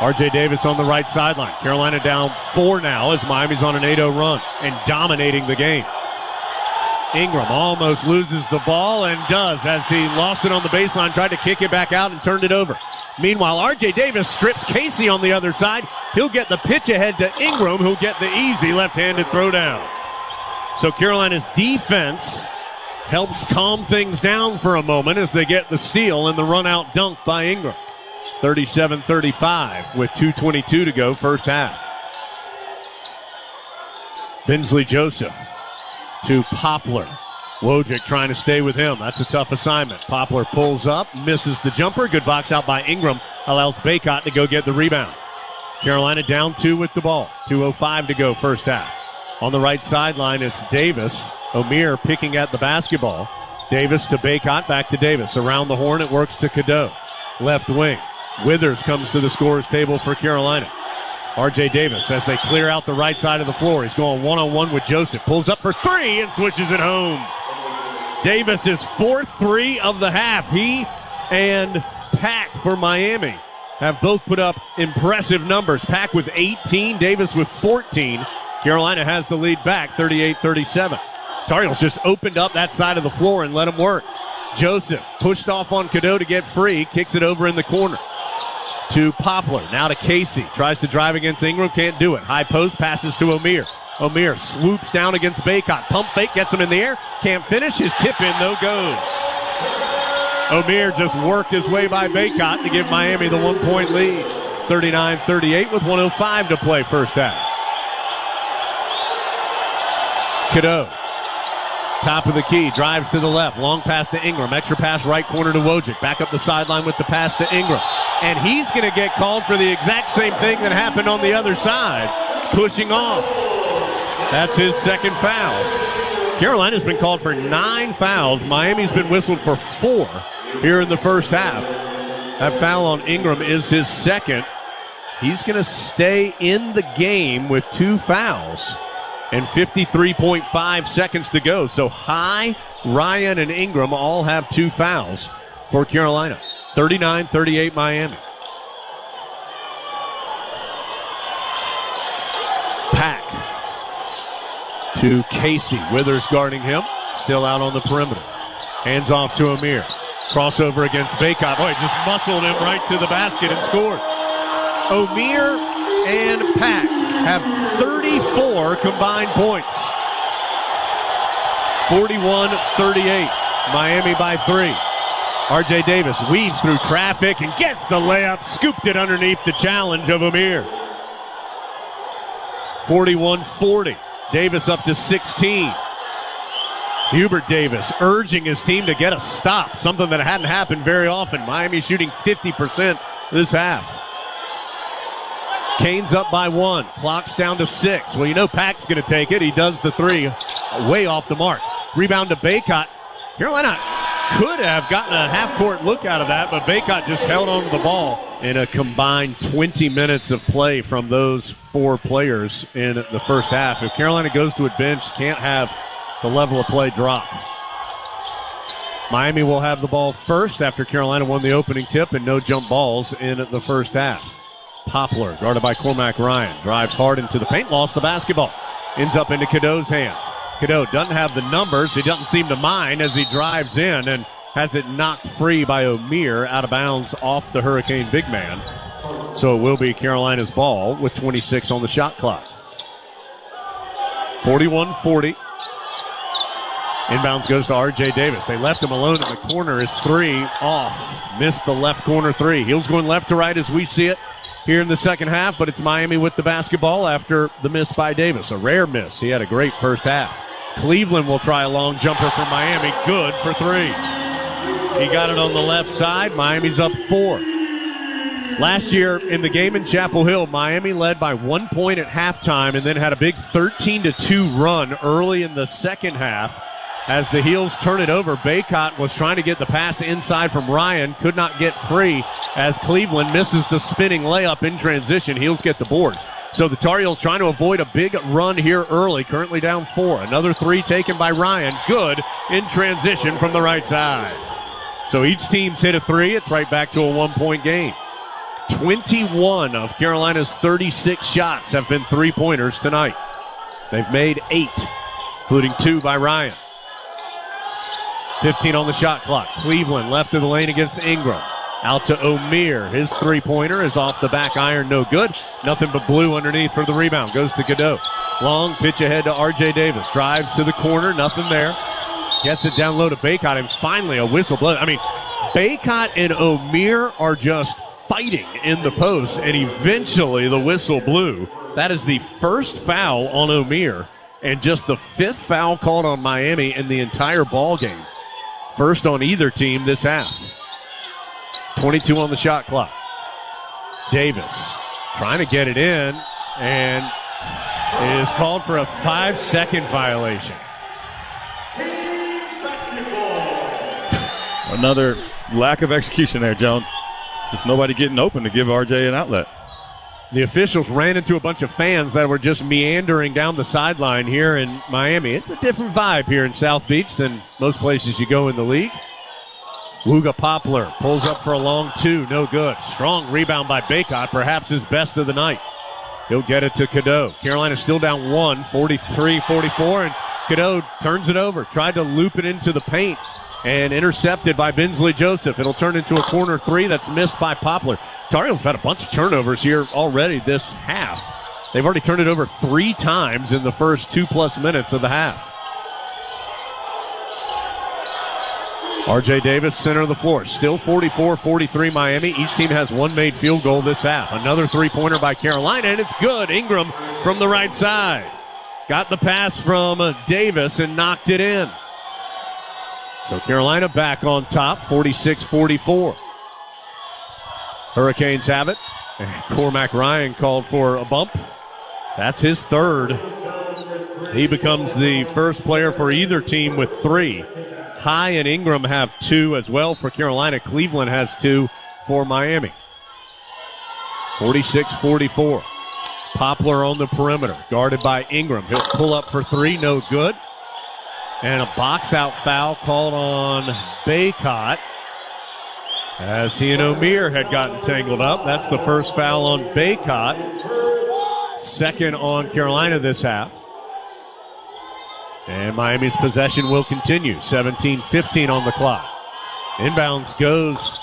R.J. Davis on the right sideline. Carolina down 4 now as Miami's on an 8-0 run and dominating the game. Ingram almost loses the ball and does as he lost it on the baseline, tried to kick it back out and turned it over. Meanwhile, R.J. Davis strips Casey on the other side. He'll get the pitch ahead to Ingram, who'll get the easy left-handed throwdown. So Carolina's defense helps calm things down for a moment as they get the steal and the run-out dunk by Ingram. 37-35 with 2:22 to go first half. Bensley Joseph to Poplar. Wojcik trying to stay with him. That's a tough assignment. Poplar pulls up, misses the jumper. Good box out by Ingram. Allows Baycott to go get the rebound. Carolina down 2 with the ball. 2:05 to go first half. On the right sideline, it's Davis. O'Meara picking at the basketball. Davis to Baycott, back to Davis. Around the horn, it works to Cadeau. Left wing. Withers comes to the scorer's table for Carolina. R.J. Davis as they clear out the right side of the floor. He's going one-on-one with Joseph. Pulls up for 3 and switches it home. Davis is 4th 3 of the half. He and Pack for Miami have both put up impressive numbers. Pack with 18, Davis with 14. Carolina has the lead back, 38-37. Tar Heels just opened up that side of the floor and let him work. Joseph pushed off on Cadeau to get free, kicks it over in the corner to Poplar. Now to Casey, tries to drive against Ingram, can't do it. High post, passes to O'Meara. O'Meara swoops down against Baycott. Pump fake, gets him in the air, can't finish. His tip in, no goes. O'Meara just worked his way by Baycott to give Miami the 1-point lead. 39-38 with 1:05 to play first half. Cadeau. Top of the key, drives to the left, long pass to Ingram, extra pass right corner to Wojcik, back up the sideline with the pass to Ingram. And he's going to get called for the exact same thing that happened on the other side, pushing off. That's his second foul. Carolina's been called for 9 fouls. Miami's been whistled for 4 here in the first half. That foul on Ingram is his second. He's going to stay in the game with 2 fouls. And 53.5 seconds to go. So High, Ryan, and Ingram all have 2 fouls for Carolina. 39-38 Miami. Pack to Casey. Withers guarding him. Still out on the perimeter. Hands off to Amir. Crossover against Baycott. Boy, just muscled him right to the basket and scored. Amir and Pack have 34 combined points. 41-38. Miami by 3. R.J. Davis weaves through traffic and gets the layup. Scooped it underneath the challenge of Amir. 41-40. Davis up to 16. Hubert Davis urging his team to get a stop, something that hadn't happened very often. Miami shooting 50% this half. Canes up by 1. Clock's down to 6. Well, you know Pack's going to take it. He does the 3 way off the mark. Rebound to Baycott. Carolina could have gotten a half-court look out of that, but Baycott just held on to the ball. In a combined 20 minutes of play from those 4 players in the first half. If Carolina goes to a bench, can't have the level of play drop. Miami will have the ball first after Carolina won the opening tip and no jump balls in the first half. Poplar, guarded by Cormac Ryan, drives hard into the paint, lost the basketball. Ends up into Cadeau's hands. Cadeau doesn't have the numbers. He doesn't seem to mind as he drives in and has it knocked free by O'Meara out of bounds off the Hurricane big man. So it will be Carolina's ball with 26 on the shot clock. 41-40. Inbounds goes to R.J. Davis. They left him alone in the corner. His 3 off. Missed the left corner 3. Heels going left to right as we see it here in the second half, but it's Miami with the basketball after the miss by Davis. A rare miss. He had a great first half. Cleveland will try a long jumper from Miami. Good for 3. He got it on the left side. Miami's up 4. Last year in the game in Chapel Hill, Miami led by 1 point at halftime and then had a big 13-2 run early in the second half. As the Heels turn it over, Baycott was trying to get the pass inside from Ryan, could not get free as Cleveland misses the spinning layup in transition. Heels get the board. So the Tar Heels trying to avoid a big run here early, currently down 4. Another 3 taken by Ryan. Good in transition from the right side. So each team's hit a 3. It's right back to a 1-point game. 21 of Carolina's 36 shots have been 3-pointers tonight. They've made 8, including 2 by Ryan. 15 on the shot clock. Cleveland left of the lane against Ingram. Out to O'Meara. His 3-pointer is off the back iron, no good. Nothing but blue underneath for the rebound. Goes to Cadeau. Long pitch ahead to R.J. Davis. Drives to the corner, nothing there. Gets it down low to Baycott, and finally a whistle blows. I mean, Baycott and O'Meara are just fighting in the post, and eventually the whistle blew. That is the first foul on O'Meara, and just the 5th foul called on Miami in the entire ball game. First on either team this half. 22 on the shot clock. Davis trying to get it in, and it is called for a 5-second violation. Another lack of execution there, Jones. Just nobody getting open to give RJ an outlet. The officials ran into a bunch of fans that were just meandering down the sideline here in Miami. It's a different vibe here in South Beach than most places you go in the league. Wooga Poplar pulls up for a long 2, no good. Strong rebound by Baycott, perhaps his best of the night. He'll get it to Cadeau. Carolina still down 1, 43-44, and Cadeau turns it over. Tried to loop it into the paint and intercepted by Bensley Joseph. It'll turn into a corner 3 that's missed by Poplar. Tar Heels have had a bunch of turnovers here already this half. They've already turned it over 3 times in the first 2+ minutes of the half. R.J. Davis, center of the floor. Still 44-43 Miami. Each team has 1 made field goal this half. Another 3-pointer by Carolina, and it's good. Ingram from the right side. Got the pass from Davis and knocked it in. So Carolina back on top, 46-44. Hurricanes have it. And Cormac Ryan called for a bump. That's his 3rd. He becomes the first player for either team with 3. High and Ingram have 2 as well for Carolina. Cleveland has 2 for Miami. 46-44. Poplar on the perimeter, guarded by Ingram. He'll pull up for 3, no good. And a box-out foul called on Baycott as he and O'Meara had gotten tangled up. That's the first foul on Baycott. 2nd on Carolina this half. And Miami's possession will continue. 17-15 on the clock. Inbounds goes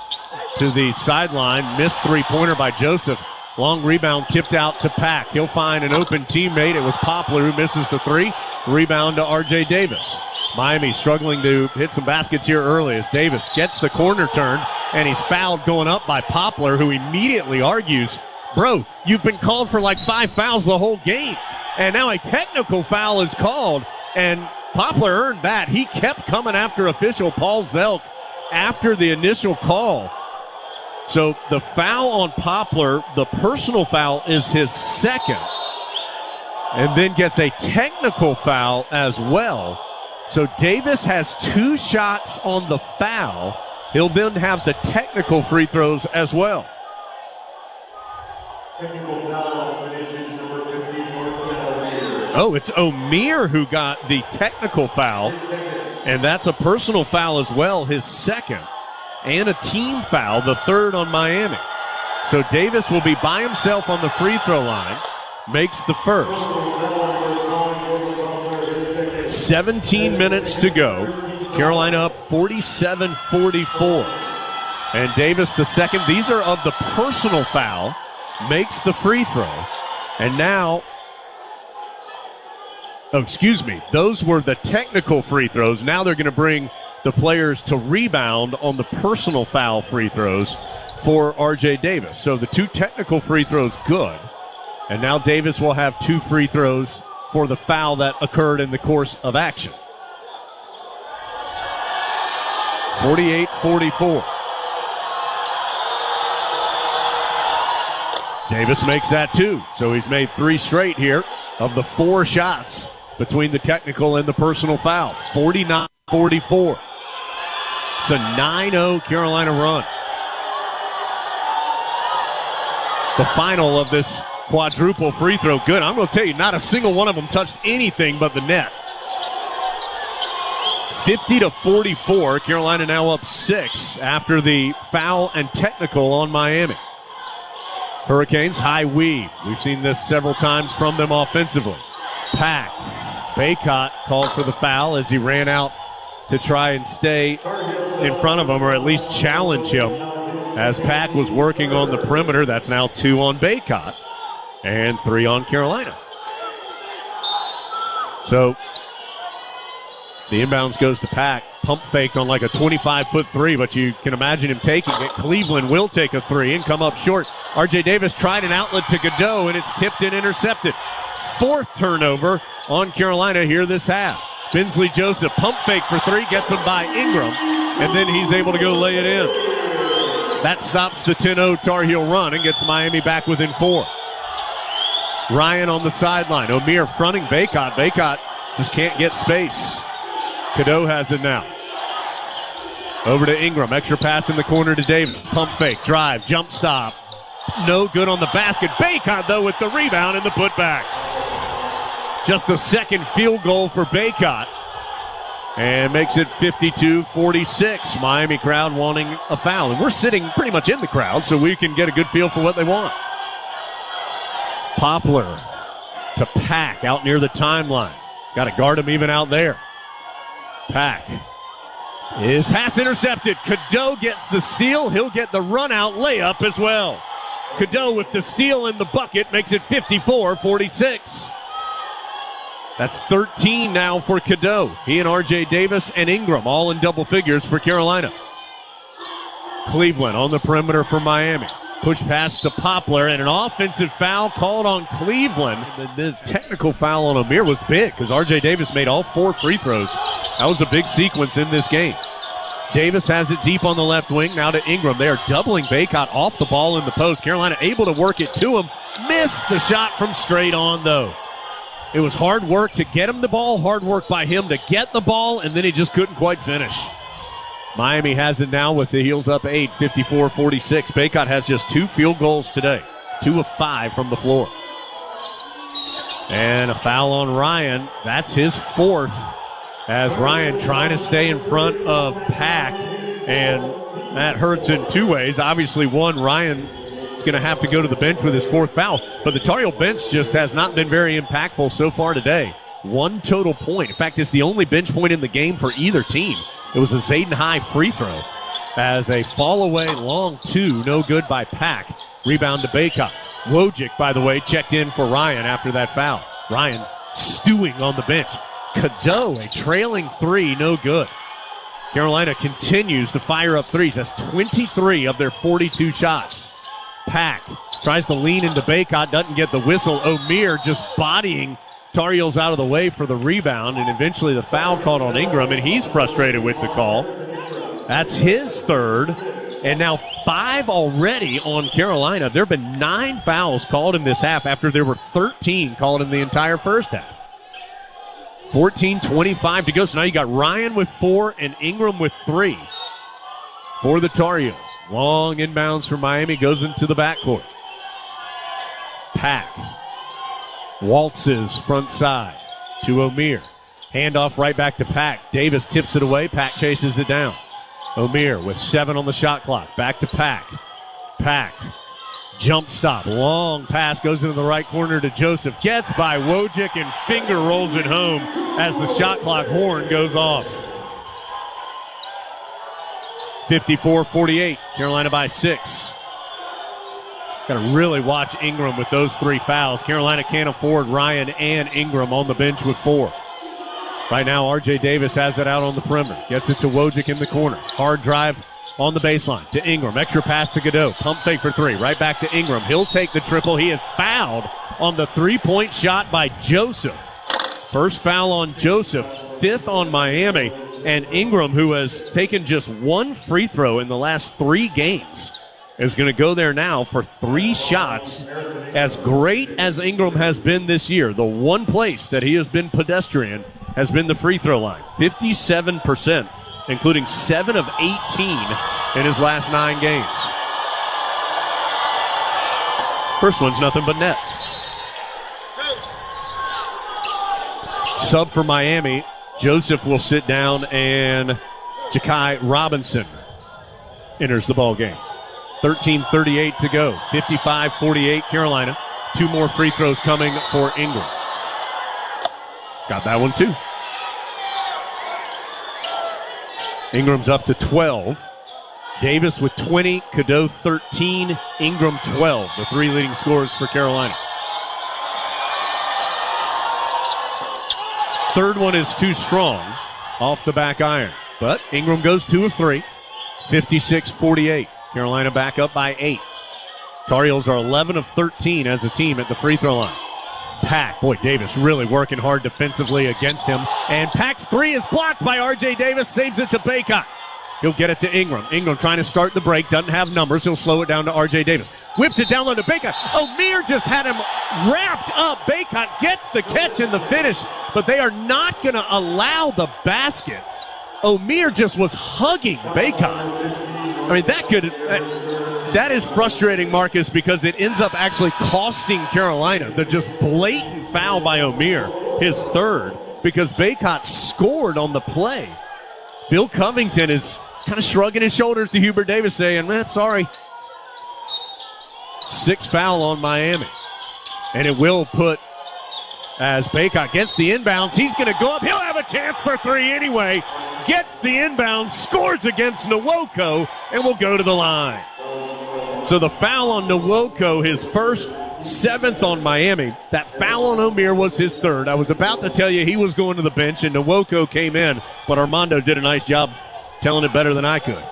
to the sideline. Missed 3-pointer by Joseph. Long rebound tipped out to Pack. He'll find an open teammate. It was Poplar who misses the 3. Rebound to R.J. Davis. Miami struggling to hit some baskets here early as Davis gets the corner turn, and he's fouled going up by Poplar, who immediately argues, bro, you've been called for like 5 fouls the whole game, and now a technical foul is called. And Poplar earned that. He kept coming after official Paul Zelk after the initial call. So the foul on Poplar, the personal foul is his second, and then gets a technical foul as well. So Davis has 2 shots on the foul. He'll then have the technical free throws as well. Oh, it's O'Meara who got the technical foul, and that's a personal foul as well, his second, and a team foul, the third on Miami. So Davis will be by himself on the free throw line, makes the first. 17 minutes to go. Carolina up 47-44. And Davis the second. These are of the personal foul, makes the free throw. And now, those were the technical free throws. Now they're going to bring the players to rebound on the personal foul free throws for R.J. Davis. So the 2 technical free throws, good. And now Davis will have 2 free throws for the foul that occurred in the course of action. 48-44. Davis makes that 2. So he's made 3 straight here of the 4 shots between the technical and the personal foul. 49-44. It's a 9-0 Carolina run. The final of this quadruple free throw. Good. I'm going to tell you, not a single one of them touched anything but the net. 50-44. Carolina now up 6 after the foul and technical on Miami. Hurricanes high weave. We've seen this several times from them offensively. Pack. Baycott called for the foul as he ran out to try and stay in front of him, or at least challenge him, as Pack was working on the perimeter. That's now 2 on Baycott and 3 on Carolina. So the inbounds goes to Pack. Pump fake on like a 25-foot 3, but you can imagine him taking it. Cleveland will take a 3 and come up short. R.J. Davis tried an outlet to Godot, and it's tipped and intercepted. 4th turnover on Carolina here this half. Bensley Joseph, pump fake for 3, gets him by Ingram, and then he's able to go lay it in. That stops the 10-0 Tar Heel run and gets Miami back within 4. Ryan on the sideline. O'Meara fronting Baycott. Baycott just can't get space. Cadeau has it now. Over to Ingram. Extra pass in the corner to Davis. Pump fake, drive, jump stop. No good on the basket. Baycott, though, with the rebound and the putback. Just the second field goal for Baycott. And makes it 52-46. Miami crowd wanting a foul. And we're sitting pretty much in the crowd, so we can get a good feel for what they want. Poplar to Pack out near the timeline. Got to guard him even out there. Pack. His pass intercepted. Cadeau gets the steal. He'll get the run-out layup as well. Cadeau with the steal and the bucket makes it 54-46. That's 13 now for Cadeau. He and R.J. Davis and Ingram all in double figures for Carolina. Cleveland on the perimeter for Miami. Push pass to Poplar, and an offensive foul called on Cleveland. The technical foul on O'Meara was big because R.J. Davis made all 4 free throws. That was a big sequence in this game. Davis has it deep on the left wing. Now to Ingram. They are doubling Baycott off the ball in the post. Carolina able to work it to him. Missed the shot from straight on, though. It was hard work to get him the ball, hard work by him to get the ball, and then he just couldn't quite finish. Miami has it now with the Heels up 8, 54-46. Baycott has just 2 field goals today, 2 of 5 from the floor. And a foul on Ryan. That's his 4th, as Ryan trying to stay in front of Pack, and that hurts in 2 ways. Obviously, one, Ryan is going to have to go to the bench with his 4th foul, but the Tar Heel bench just has not been very impactful so far today. 1 total point. In fact, it's the only bench point in the game for either team. It was a Zayden High free throw as a fall away long 2, no good by Pack. Rebound to Baycott. Wojcik, by the way, checked in for Ryan after that foul. Ryan stewing on the bench. Cadeau, a trailing 3, no good. Carolina continues to fire up threes. That's 23 of their 42 shots. Pack tries to lean into Baycott, doesn't get the whistle. O'Meara just bodying Tar Heels out of the way for the rebound, and eventually the foul called on Ingram, and he's frustrated with the call. That's his 3rd, And now 5 already on Carolina. There have been 9 fouls called in this half after there were 13 called in the entire first half. 14:25 to go. So now you got Ryan with 4 and Ingram with 3 for the Tar Heels. Long inbounds for Miami, goes into the backcourt. Pack waltzes front side to O'Meara. Handoff right back to Pack. Davis tips it away. Pack chases it down. O'Meara with 7 on the shot clock. Back to Pack. Pack. Jump stop. Long pass goes into the right corner to Joseph. Gets by Wojcik and finger rolls it home as the shot clock horn goes off. 54-48. Carolina by 6. Got to really watch Ingram with those 3 fouls. Carolina can't afford Ryan and Ingram on the bench with 4. Right now, R.J. Davis has it out on the perimeter. Gets it to Wojcik in the corner. Hard drive on the baseline to Ingram. Extra pass to Godot. Pump fake for 3. Right back to Ingram. He'll take the triple. He is fouled on the 3-point shot by Joseph. First foul on Joseph. 5th on Miami. And Ingram, who has taken just 1 free throw in the last 3 games, is going to go there now for 3 shots. As great as Ingram has been this year, the one place that he has been pedestrian has been the free throw line. 57%, including 7 of 18 in his last 9 games. First one's nothing but net. Sub for Miami. Joseph will sit down, and Ja'Kai Robinson enters the ball game. 13:38 to go. 55-48 Carolina. 2 more free throws coming for Ingram. Got that one too. Ingram's up to 12. Davis with 20, Cadeau 13, Ingram 12, the 3 leading scorers for Carolina. Third one is too strong off the back iron, but Ingram goes 2 of 3. 56-48. Carolina back up by 8. Tar Heels are 11 of 13 as a team at the free throw line. Pack, boy, Davis really working hard defensively against him. And Pack's 3 is blocked by R.J. Davis, saves it to Baycott. He'll get it to Ingram. Ingram trying to start the break, doesn't have numbers. He'll slow it down to R.J. Davis. Whips it down low to Baycott. O'Meara just had him wrapped up. Baycott gets the catch and the finish, but they are not going to allow the basket. O'Meara just was hugging Baycott. I mean, that is frustrating, Marcus, because it ends up actually costing Carolina. The just blatant foul by O'Meara, his 3rd, because Baycott scored on the play. Bill Covington is kind of shrugging his shoulders to Hubert Davis, saying, sorry. 6th foul on Miami. And it will put, as Baycott gets the inbounds, he's going to go up. He'll have a chance for 3 anyway. Gets the inbound, scores against Nwoko, and will go to the line. So the foul on Nwoko, his first, 7th on Miami. That foul on O'Meara was his 3rd. I was about to tell you he was going to the bench, and Nwoko came in, but Armando did a nice job telling it better than I could.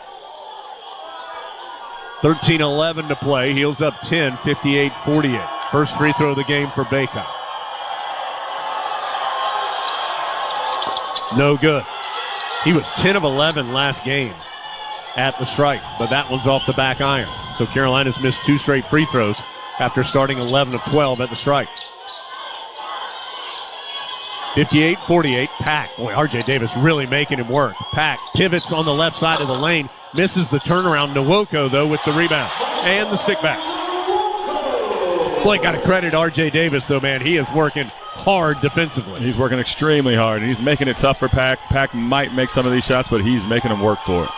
13-11 to play. Heels up 10, 58-48. First free throw of the game for Baycott. No good. He was 10 of 11 last game at the strike, but that one's off the back iron. So Carolina's missed 2 straight free throws after starting 11 of 12 at the strike. 58-48, Pack. Boy, R.J. Davis really making him work. Pack pivots on the left side of the lane, misses the turnaround. Nwoko, though, with the rebound and the stick back. Boy, got to credit R.J. Davis, though, man. He is working hard defensively. He's working extremely hard, and he's making it tough for Pack. Pack might make some of these shots, but he's making them work for it.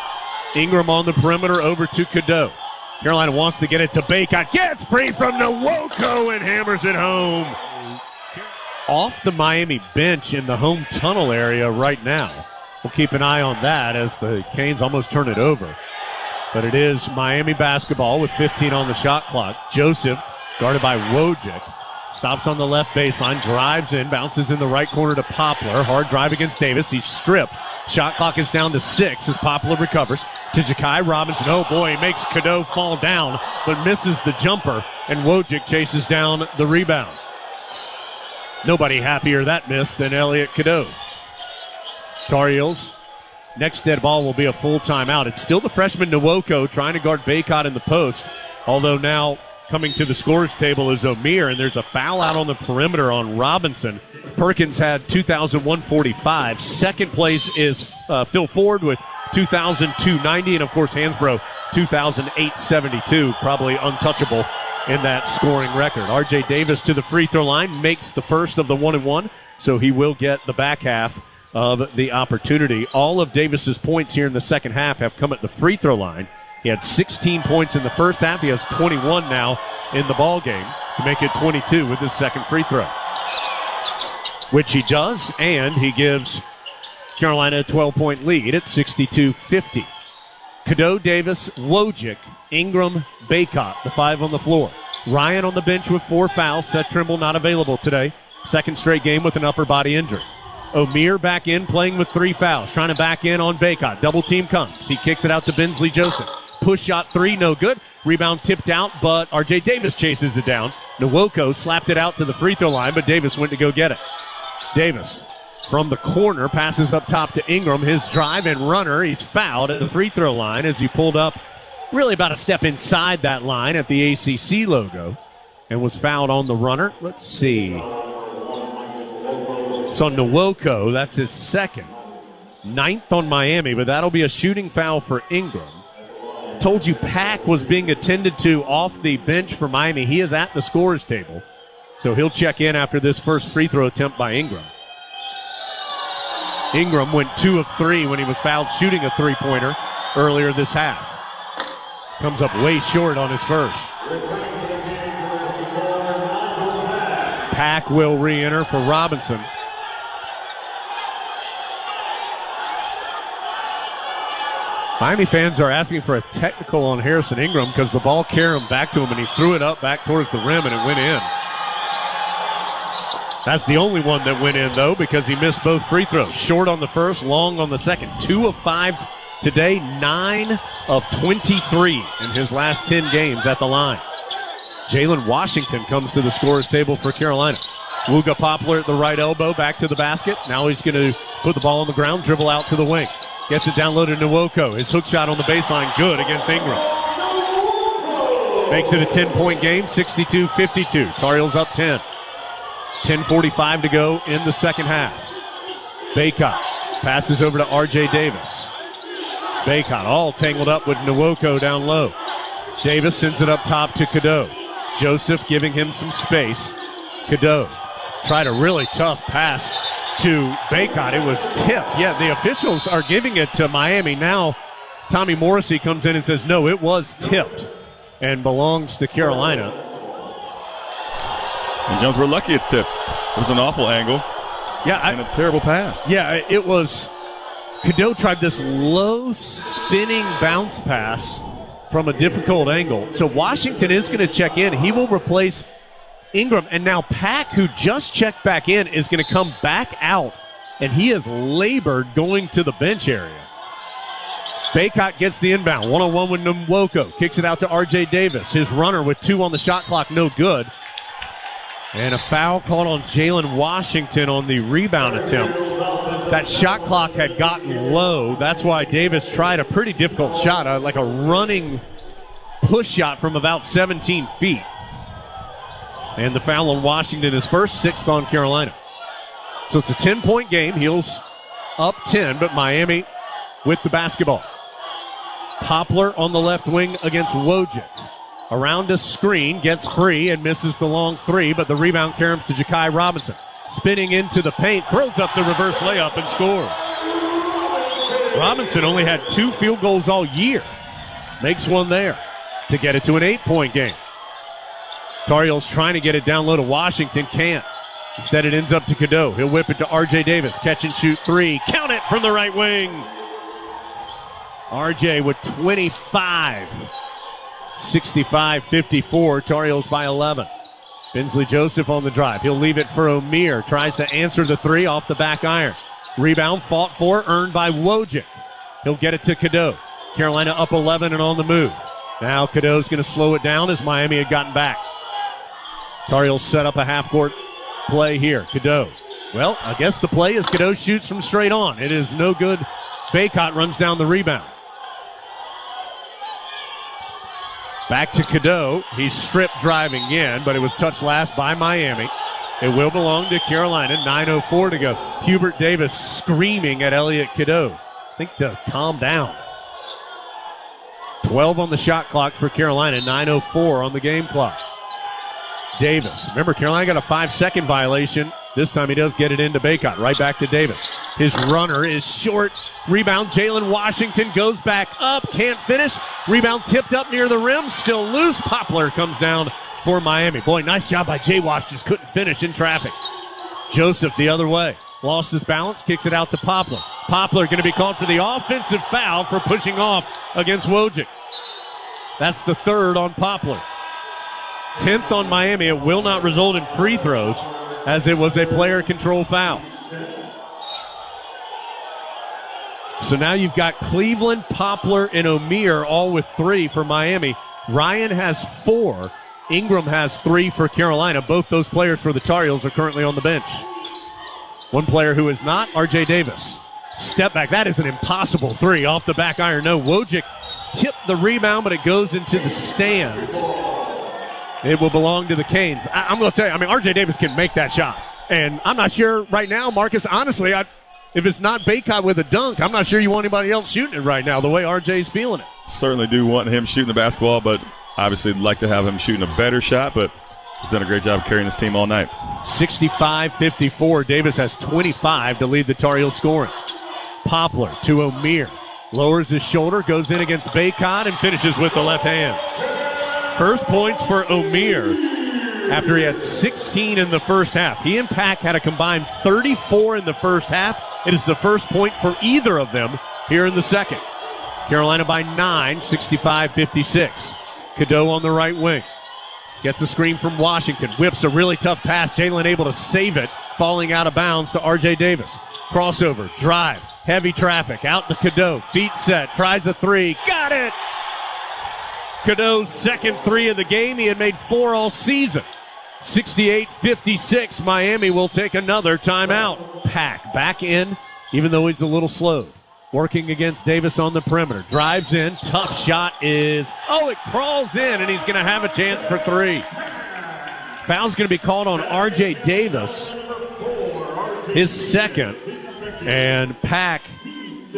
Ingram on the perimeter over to Cadeau. Carolina wants to get it to Baycott. Gets free from Nwoko and hammers it home. Off the Miami bench in the home tunnel area right now. We'll keep an eye on that as the Canes almost turn it over. But it is Miami basketball with 15 on the shot clock. Joseph, guarded by Wojcik, stops on the left baseline, drives in, bounces in the right corner to Poplar. Hard drive against Davis. He's stripped. Shot clock is down to 6 as Poplar recovers. To Ja'Kai Robinson. Oh, boy, he makes Cadeau fall down, but misses the jumper, and Wojcik chases down the rebound. Nobody happier that miss than Elliot Cadeau. Tar Heels Next dead ball will be a full timeout. It's still the freshman Nwoko trying to guard Baycott in the post, although now coming to the scores table is O'Meara, and there's a foul out on the perimeter on Robinson. Perkins had 2,145. Second place is Phil Ford with 2,290, and of course Hansbrough 2,872, probably untouchable in that scoring record. R.J. Davis to the free throw line, makes the first of the 1-and-1, so he will get the back half of the opportunity. All of Davis's points here in the second half have come at the free throw line. He had 16 points in the first half. He has 21 now in the ball game to make it 22 with his second free throw, which he does, and he gives Carolina a 12-point lead at 62-50. Cadeau, Davis, Wojcik, Ingram, Baycott, the five on the floor. Ryan on the bench with 4 fouls. Seth Trimble not available today. Second straight game with an upper body injury. O'Meara back in, playing with 3 fouls, trying to back in on Baycott. Double team comes. He kicks it out to Bensley Joseph. Push shot 3, no good. Rebound tipped out, but R.J. Davis chases it down. Nwoko slapped it out to the free throw line, but Davis went to go get it. Davis from the corner passes up top to Ingram. His drive and runner. He's fouled at the free throw line as he pulled up really about a step inside that line at the ACC logo and was fouled on the runner. Let's see. It's on Nwoko. That's his second. 9th on Miami, but that'll be a shooting foul for Ingram. Told you Pack was being attended to off the bench for Miami. He is at the scorer's table, so he'll check in after this first free throw attempt by Ingram. Ingram went 2 of 3 when he was fouled shooting a three-pointer earlier this half. Comes up way short on his first. Pack will re-enter for Robinson. Miami fans are asking for a technical on Harrison Ingram because the ball carried him back to him, and he threw it up back towards the rim, and it went in. That's the only one that went in, though, because he missed both free throws. Short on the first, long on the second. 2 of 5 today, 9 of 23 in his last 10 games at the line. Jalen Washington comes to the scorer's table for Carolina. Wooga Poplar at the right elbow, back to the basket. Now he's going to put the ball on the ground, dribble out to the wing. Gets it down low to Nwoko. His hook shot on the baseline, good against Ingram. Makes it a 10-point game, 62-52. Tar Heels up 10. 10:45 to go in the second half. Baycott passes over to R.J. Davis. Baycott all tangled up with Nwoko down low. Davis sends it up top to Cadeau. Joseph giving him some space. Cadeau tried a really tough pass to Baycott. It was tipped. Yeah, the officials are giving it to Miami. Now Tommy Morrissey comes in and says, no, it was tipped and belongs to Carolina. And Jones, we're lucky it's tipped. It was an awful angle. Yeah, and a terrible pass. Yeah, it was. Cadeau tried this low spinning bounce pass from a difficult angle. So Washington is going to check in. He will replace Ingram. And now Pack, who just checked back in, is going to come back out. And he has labored going to the bench area. Baycott gets the inbound. 1-on-1 with Nwoko. Kicks it out to R.J. Davis. His runner with 2 on the shot clock, no good. And a foul called on Jalen Washington on the rebound attempt. That shot clock had gotten low. That's why Davis tried a pretty difficult shot, like a running push shot from about 17 feet. And the foul on Washington is first, 6th on Carolina. So it's a 10-point game. Heels up 10, but Miami with the basketball. Poplar on the left wing against Wojcik. Around a screen, gets free and misses the long 3, but the rebound carries to Ja'Kai Robinson. Spinning into the paint, throws up the reverse layup and scores. Robinson only had 2 field goals all year. Makes one there to get it to an 8-point game. Tar Heels trying to get it down low to Washington, can't. Instead it ends up to Cadeau. He'll whip it to R.J. Davis. Catch and shoot 3. Count it from the right wing. R.J. with 25. 65-54, Tar Heels by 11. Bensley Joseph on the drive. He'll leave it for O'Meara. Tries to answer the 3 off the back iron. Rebound fought for, earned by Wojcik. He'll get it to Cadeau. Carolina up 11 and on the move. Now Cadeau's going to slow it down as Miami had gotten back. Tar Heels set up a half-court play here. Cadeau. Well, I guess the play is Cadeau shoots from straight on. It is no good Baycott runs down the rebound. Back to Cadeau. He's stripped driving in, but it was touched last by Miami. It will belong to Carolina. 9:04 to go. Hubert Davis screaming at Elliot Cadeau. I think to calm down. 12 on the shot clock for Carolina. 9:04 on the game clock. Davis. Remember, Carolina got a 5-second violation. This time he does get it into Baycott. Right back to Davis. His runner is short. Rebound. Jalen Washington goes back up. Can't finish. Rebound tipped up near the rim. Still loose. Poplar comes down for Miami. Boy, nice job by Jay Wash. Just couldn't finish in traffic. Joseph the other way. Lost his balance. Kicks it out to Poplar. Poplar going to be called for the offensive foul for pushing off against Wojcik. That's the third on Poplar. 10th on Miami. It will not result in free throws as it was a player control foul. So now you've got Cleveland, Poplar, and O'Meara all with 3 for Miami. Ryan has 4. Ingram has 3 for Carolina. Both those players for the Tar Heels are currently on the bench. One player who is not, R.J. Davis. Step back. That is an impossible 3 off the back iron. No, Wojcik tipped the rebound, but it goes into the stands. It will belong to the Canes. I'm going to tell you, R.J. Davis can make that shot. And I'm not sure right now, Marcus, honestly, if it's not Baycott with a dunk, I'm not sure you want anybody else shooting it right now, the way R.J.'s feeling it. Certainly do want him shooting the basketball, but obviously like to have him shooting a better shot, but he's done a great job carrying this team all night. 65-54. Davis has 25 to lead the Tar Heels scoring. Poplar to O'Meara. Lowers his shoulder, goes in against Baycott, and finishes with the left hand. First points for O'Meara after he had 16 in the first half. He and Pack had a combined 34 in the first half. It is the first point for either of them here in the second. Carolina by 9, 65-56. Cadeau on the right wing. Gets a screen from Washington. Whips a really tough pass. Jalen able to save it. Falling out of bounds to R.J. Davis. Crossover. Drive. Heavy traffic. Out to Cadeau. Feet set. Tries a 3. Got it! Cadeau's second 3 of the game. He had made 4 all season. 68-56. Miami will take another timeout. Pack back in, even though he's a little slow. Working against Davis on the perimeter. Drives in. Tough shot is... it crawls in, and he's going to have a chance for 3. Foul's going to be called on R.J. Davis. His second. And Pack,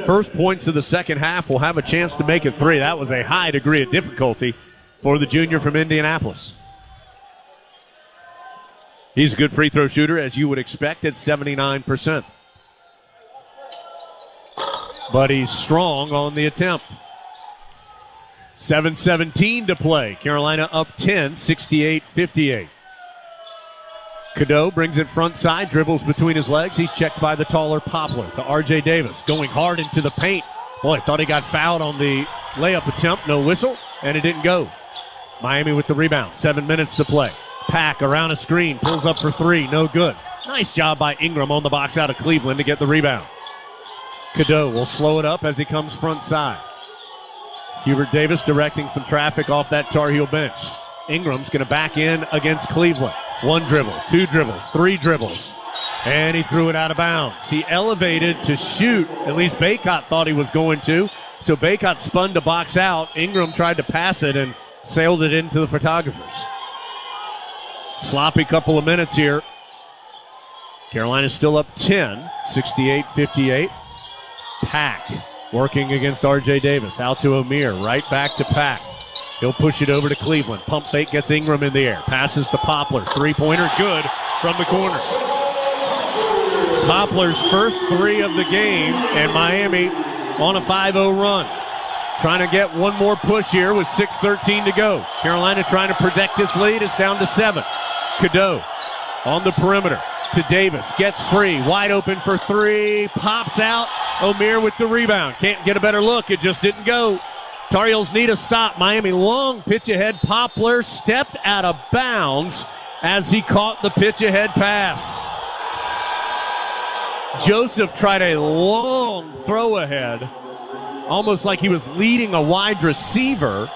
first points of the second half, will have a chance to make it 3. That was a high degree of difficulty for the junior from Indianapolis. He's a good free throw shooter, as you would expect, at 79%. But he's strong on the attempt. 7:17 to play. Carolina up 10, 68-58. Cadeau brings it front side, dribbles between his legs. He's checked by the taller Poplar to R.J. Davis, going hard into the paint. Boy, thought he got fouled on the layup attempt. No whistle, and it didn't go. Miami with the rebound. 7 minutes to play. Pack around a screen, pulls up for 3. No good. Nice job by Ingram on the box out of Cleveland to get the rebound. Cadeau will slow it up as he comes front side. Hubert Davis directing some traffic off that Tar Heel bench. Ingram's going to back in against Cleveland. 1 dribble, 2 dribbles, 3 dribbles. And he threw it out of bounds. He elevated to shoot. At least Baycott thought he was going to. So Baycott spun to box out. Ingram tried to pass it and sailed it into the photographers. Sloppy couple of minutes here. Carolina's still up 10, 68-58. Pack working against R.J. Davis. Out to O'Meara. Right back to Pack. He'll push it over to Cleveland. Pump fake gets Ingram in the air. Passes to Poplar. 3-pointer good from the corner. Poplar's first 3 of the game, and Miami on a 5-0 run. Trying to get one more push here with 6:13 to go. Carolina trying to protect this lead. It's down to 7. Cadeau on the perimeter to Davis. Gets free. Wide open for 3. Pops out. O'Meara with the rebound. Can't get a better look. It just didn't go. Tar Heels need a stop. Miami long pitch ahead. Poplar stepped out of bounds as he caught the pitch ahead pass. Joseph tried a long throw ahead, almost like he was leading a wide receiver,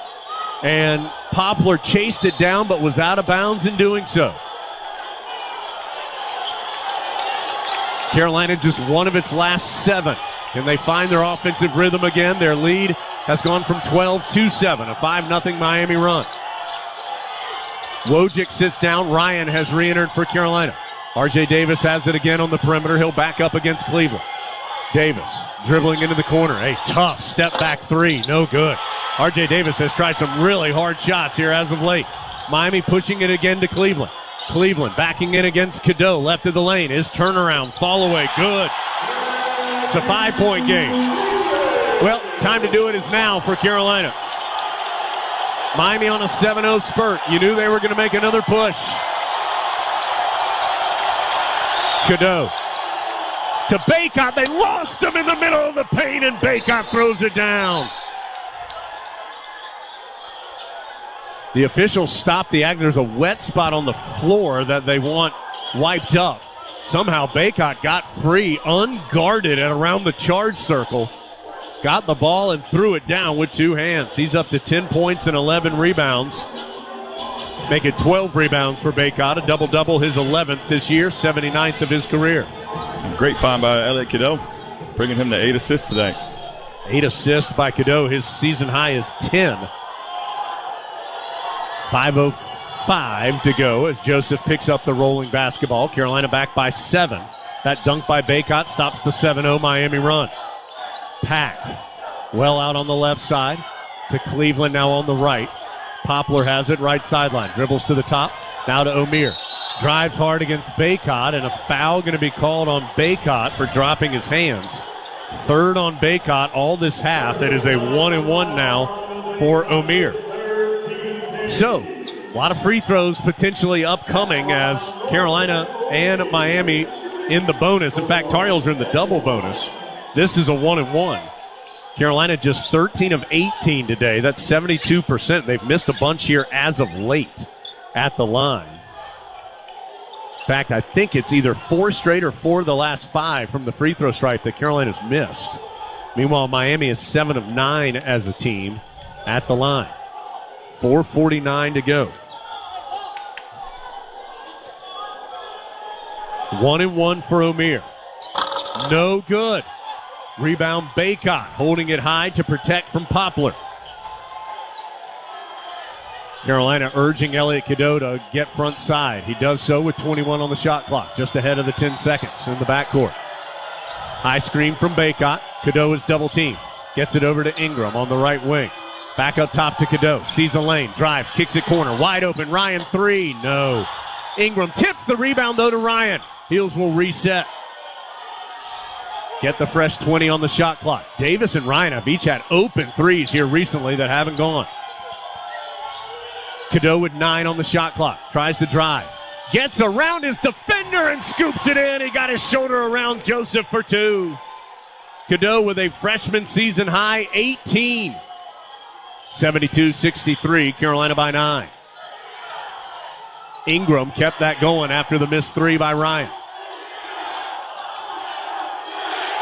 and Poplar chased it down but was out of bounds in doing so. Carolina just one of its last 7 Can they find their offensive rhythm again? Their lead has gone from 12 to 7, a 5-0 Miami run. Wojcik sits down. Ryan has re-entered for Carolina. R.J. Davis has it again on the perimeter. He'll back up against Cleveland. Davis dribbling into the corner. A tough step-back three. No good. R.J. Davis has tried some really hard shots here as of late. Miami pushing it again to Cleveland. Cleveland backing in against Cadeau. Left of the lane. His turnaround. Fall away. Good. It's a 5-point game. Well, time to do it is now for Carolina. Miami on a 7-0 spurt. You knew they were going to make another push. Cadeau to Bacot. They lost him in the middle of the paint, and Bacot throws it down. The officials stopped the act. There's a wet spot on the floor that they want wiped up. Somehow Bacot got free, unguarded at around the charge circle. Got the ball and threw it down with two hands. He's up to 10 points and 11 rebounds. Make it 12 rebounds for Bacot, a double-double, his 11th this year, 79th of his career. Great find by Elliot Cadeau, bringing him to 8 assists today. 8 assists by Cadeau. His season high is 10. 5:05 to go as Joseph picks up the rolling basketball. Carolina back by 7. That dunk by Bacot stops the 7-0 Miami run. Pack well out on the left side to Cleveland now on the right. Poplar has it right sideline. Dribbles to the top. Now to Omier. Drives hard against Bacot, and a foul going to be called on Bacot for dropping his hands. Third on Bacot all this half. It is a 1-1 now for Omier. So, a lot of free throws potentially upcoming as Carolina and Miami in the bonus. In fact, Tar Heels are in the double bonus. This is a 1-1. Carolina just 13 of 18 today. That's 72%. They've missed a bunch here as of late at the line. In fact, I think it's either 4 straight or 4 of the last 5 from the free throw stripe that Carolina's missed. Meanwhile, Miami is 7 of 9 as a team at the line. 4:49 to go. 1-1 for Omier. No good. Rebound Bacot, holding it high to protect from Poplar. Carolina urging Elliot Cadeau to get front side. He does so with 21 on the shot clock, just ahead of the 10 seconds in the backcourt. High screen from Bacot. Cadeau is double teamed. Gets it over to Ingram on the right wing. Back up top to Cadeau. Sees a lane. Drives. Kicks it corner. Wide open. Ryan 3. No. Ingram tips the rebound, though, to Ryan. Heels will reset. Get the fresh 20 on the shot clock. Davis and Ryan have each had open threes here recently that haven't gone. Cadeau with 9 on the shot clock. Tries to drive. Gets around his defender and scoops it in. He got his shoulder around Joseph for 2. Cadeau with a freshman season high 18. 72-63, Carolina by 9. Ingram kept that going after the missed 3 by Ryan.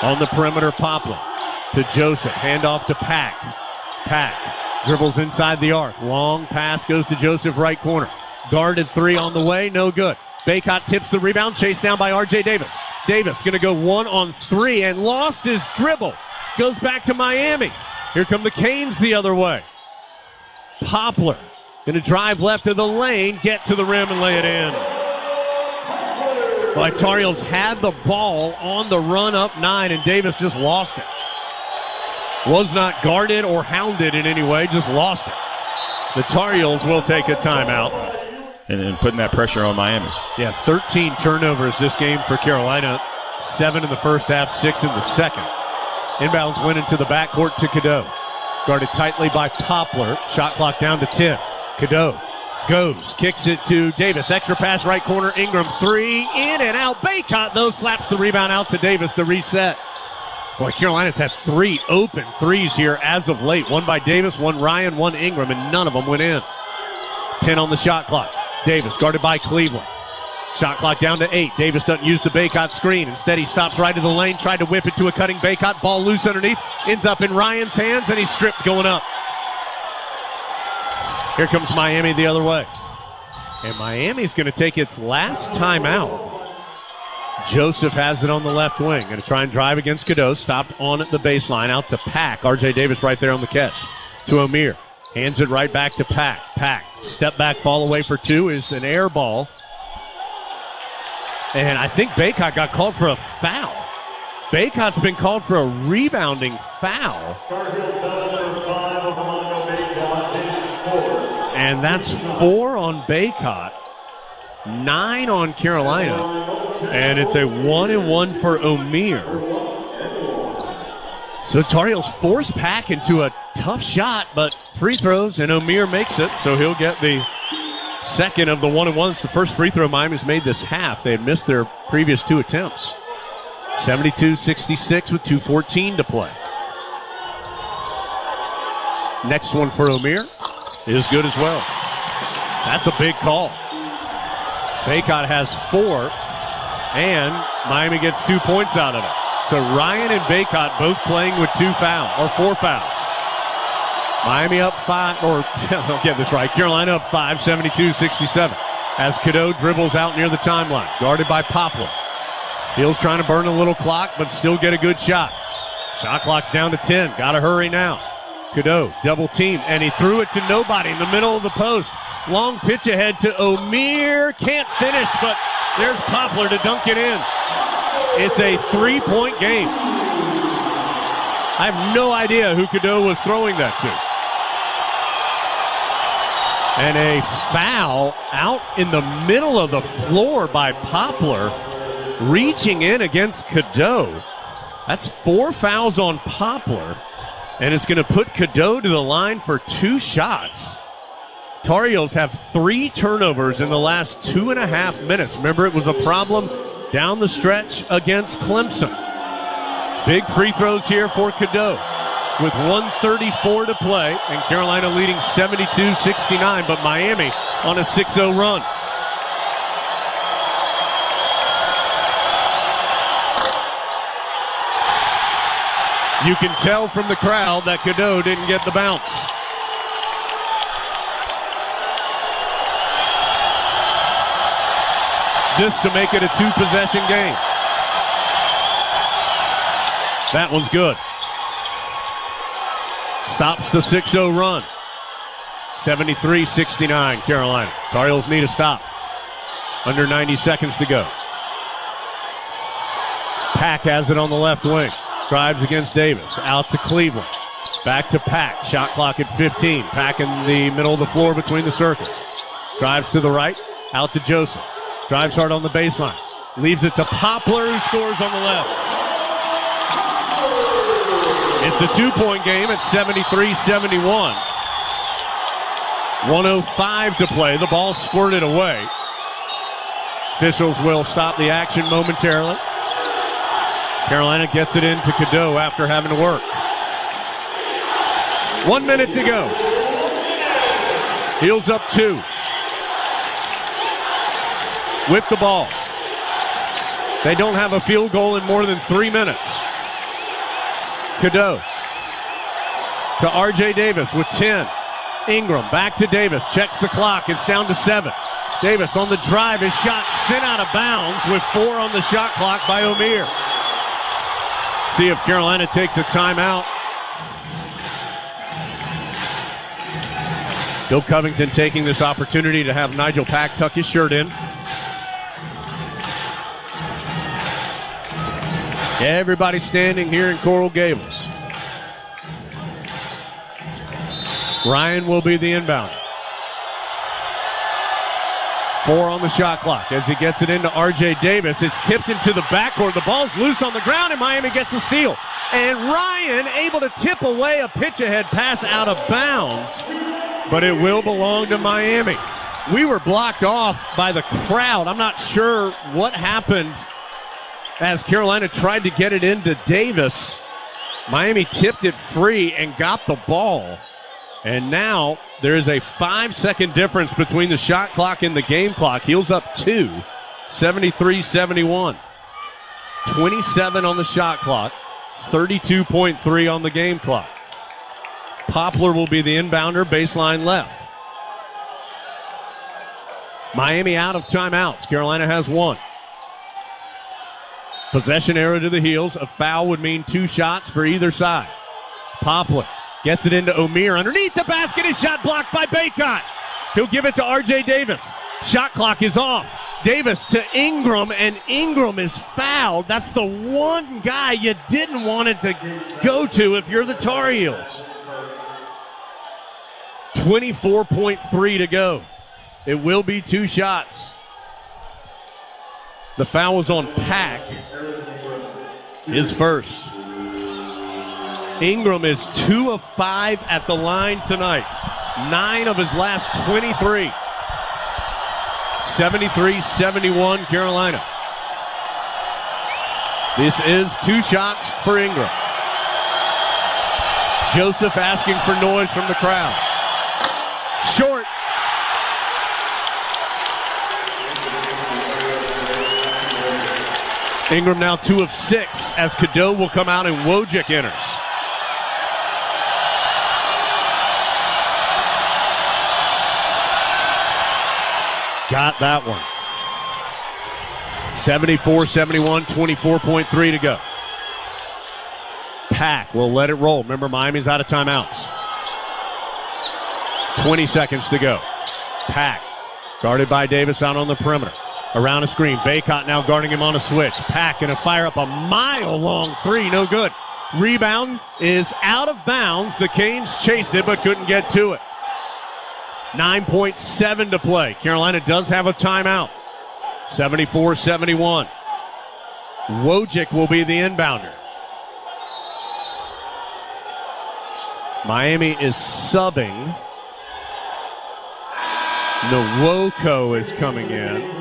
On the perimeter, Poplar to Joseph. Handoff to Pack. Pack dribbles inside the arc. Long pass goes to Joseph, right corner. Guarded 3 on the way, no good. Bacot tips the rebound, chased down by R.J. Davis. Davis going to go 1 on 3 and lost his dribble. Goes back to Miami. Here come the Canes the other way. Poplar going to drive left of the lane, get to the rim and lay it in. Well, Tar Heels had the ball on the run up 9, and Davis just lost it. Was not guarded or hounded in any way, just lost it. The Tar Heels will take a timeout. And putting that pressure on Miami. Yeah, 13 turnovers this game for Carolina. 7 in the first half, 6 in the second. Inbounds went into the backcourt to Cadeau. Guarded tightly by Poplar. Shot clock down to 10. Cadeau goes, kicks it to Davis. Extra pass right corner. Ingram 3, in and out. Bacot, though, slaps the rebound out to Davis to reset. Boy, Carolina's had 3 open threes here as of late. 1 by Davis, 1 Ryan, 1 Ingram, and none of them went in. 10 on the shot clock. Davis guarded by Cleveland. Shot clock down to 8. Davis doesn't use the Bacot screen. Instead, he stops right in the lane, tried to whip it to a cutting Bacot. Ball loose underneath. Ends up in Ryan's hands, and he's stripped going up. Here comes Miami the other way. And Miami's going to take its last timeout. Joseph has it on the left wing. Going to try and drive against Cadeau. Stopped on the baseline. Out to Pack. R.J. Davis right there on the catch. To O'Meara. Hands it right back to Pack. Pack. Step back, fall away for two is an air ball. And I think Baycott got called for a foul. Baycott's been called for a rebounding foul. And that's 4 on Baycott, 9 on Carolina, and it's a 1-and-1 for O'Meara. So Tar Heels force Pack into a tough shot, but free throws, and O'Meara makes it, so he'll get the second of the 1-and-1. It's the first free throw Miami's made this half. They had missed their previous 2 attempts. 72-66 with 2:14 to play. Next one for O'Meara is good as well. That's a big call. Baycott has 4, and Miami gets 2 points out of it. So Ryan and Baycott both playing with 4 fouls. Miami up 5, or I'll get this right. Carolina up 5, 72-67. As Cadeau dribbles out near the timeline, guarded by Poplar. Heels trying to burn a little clock, but still get a good shot. Shot clock's down to 10. Got to hurry now. Cadeau double team, and he threw it to nobody in the middle of the post. Long pitch ahead to O'Meara. Can't finish, but there's Poplar to dunk it in. It's a 3-point game. I have no idea who Cadeau was throwing that to. And a foul out in the middle of the floor by Poplar, reaching in against Cadeau. That's 4 fouls on Poplar, and it's going to put Cadeau to the line for 2 shots. Tar Heels have 3 turnovers in the last 2.5 minutes. Remember, it was a problem down the stretch against Clemson. Big free throws here for Cadeau with 1:34 to play, and Carolina leading 72-69, but Miami on a 6-0 run. You can tell from the crowd that Cadeau didn't get the bounce. Just to make it a 2-possession game. That one's good. Stops the 6-0 run. 73-69 Carolina. Tar Heels need a stop. Under 90 seconds to go. Pack has it on the left wing. Drives against Davis. Out to Cleveland. Back to Pack. Shot clock at 15. Pack in the middle of the floor between the circles. Drives to the right. Out to Joseph. Drives hard on the baseline. Leaves it to Poplar, who scores on the left. It's a 2-point game at 73-71. 1:05 to play. The ball squirted away. Officials will stop the action momentarily. Carolina gets it into Cadeau after having to work. 1 minute to go. Heels up 2. With the ball. They don't have a field goal in more than 3 minutes. Cadeau to R.J. Davis with 10. Ingram back to Davis. Checks the clock. It's down to 7. Davis on the drive. His shot sent out of bounds with 4 on the shot clock by O'Meara. See if Carolina takes a timeout. Bill Covington taking this opportunity to have Nigel Pack tuck his shirt in. Everybody standing here in Coral Gables. Ryan will be the inbounder. 4 on the shot clock as he gets it into R.J. Davis. It's tipped into the backcourt. The ball's loose on the ground, and Miami gets the steal. And Ryan able to tip away a pitch-ahead pass out of bounds, but it will belong to Miami. We were blocked off by the crowd. I'm not sure what happened as Carolina tried to get it into Davis. Miami tipped it free and got the ball. And now there is a 5-second difference between the shot clock and the game clock. Heels up 2, 73-71. 27 on the shot clock, 32.3 on the game clock. Poplar will be the inbounder, baseline left. Miami out of timeouts. Carolina has 1. Possession arrow to the heels. A foul would mean 2 shots for either side. Poplar gets it into O'Meara. Underneath the basket, his shot blocked by Baycott. He'll give it to R.J. Davis. Shot clock is off. Davis to Ingram, and Ingram is fouled. That's the one guy you didn't want it to go to if you're the Tar Heels. 24.3 to go. It will be 2 shots. The foul was on Pack. His first. Ingram is 2 of 5 at the line tonight. 9 of his last 23. 73-71 Carolina. This is 2 shots for Ingram. Joseph asking for noise from the crowd. Short. Ingram now 2 of 6 as Cadeau will come out and Wojcik enters. Got that one. 74-71, 24.3 to go. Pack will let it roll. Remember, Miami's out of timeouts. 20 seconds to go. Pack, guarded by Davis out on the perimeter. Around a screen. Baycott now guarding him on a switch. Pack gonna fire up a mile-long 3. No good. Rebound is out of bounds. The Canes chased it but couldn't get to it. 9.7 to play. Carolina does have a timeout. 74-71. Wojcik will be the inbounder. Miami is subbing. Nwoko is coming in.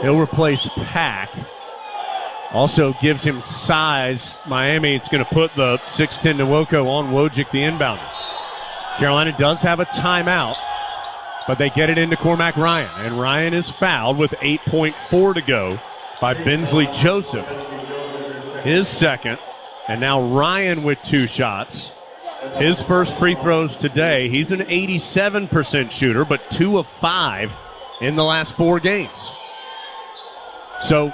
He'll replace Pack. Also gives him size. Miami, it's going to put the 6'10 Nwoko on Wojcik, the inbounder. Carolina does have a timeout, but they get it into Cormac Ryan, and Ryan is fouled with 8.4 to go by Bensley Joseph. His second, and now Ryan with 2 shots. His first free throws today. He's an 87% shooter, but 2 of 5 in the last 4 games. So,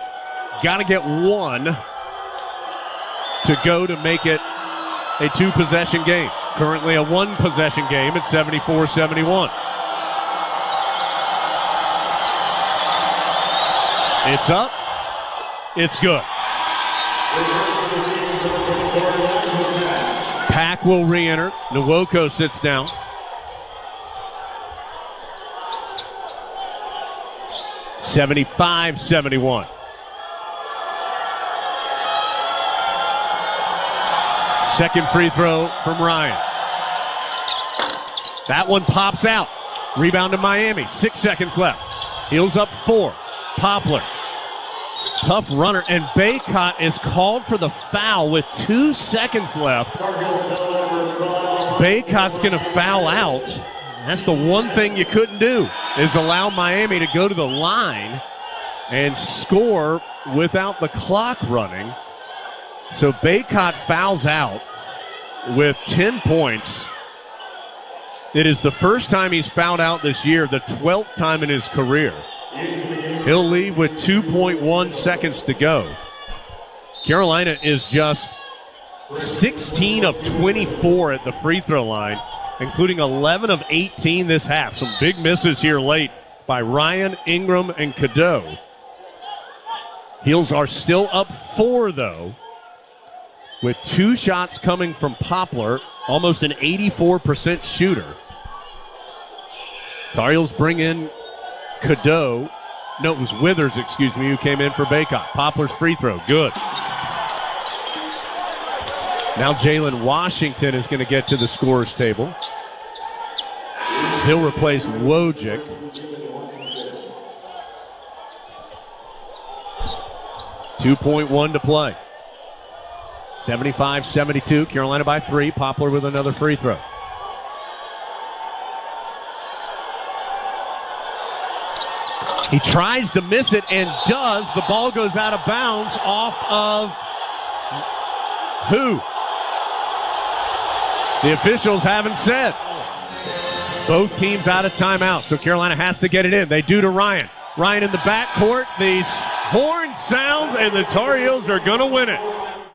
got to get 1 to go to make it a 2-possession game. Currently a 1-possession game at 74-71. It's up. It's good. Pack will re-enter. Nwoko sits down. (75-71). Second free throw from Ryan. That one pops out. Rebound to Miami. 6 seconds left. Heels up 4. Poplar. Tough runner. And Baycott is called for the foul with 2 seconds left. Baycott's going to foul out. That's the one thing you couldn't do, is allow Miami to go to the line and score without the clock running. So Baycott fouls out with 10 points. It is the first time he's fouled out this year, the 12th time in his career. He'll leave with 2.1 seconds to go. Carolina is just 16 of 24 at the free throw line, including 11 of 18 this half. Some big misses here late by Ryan, Ingram, and Cadeau. Heels are still up 4, though, with 2 shots coming from Poplar, almost an 84% shooter. Tar Heels bring in Cadeau. No, it was Withers, who came in for Baycott. Poplar's free throw, good. Now Jalen Washington is going to get to the scorer's table. He'll replace Wojcik. .1 to play. 75-72, Carolina by 3. Poplar with another free throw. He tries to miss it and does. The ball goes out of bounds off of who? The officials haven't said. Both teams out of timeout, so Carolina has to get it in. They do to Ryan. Ryan in the backcourt. The Horn sounds, and the Tar Heels are going to win it.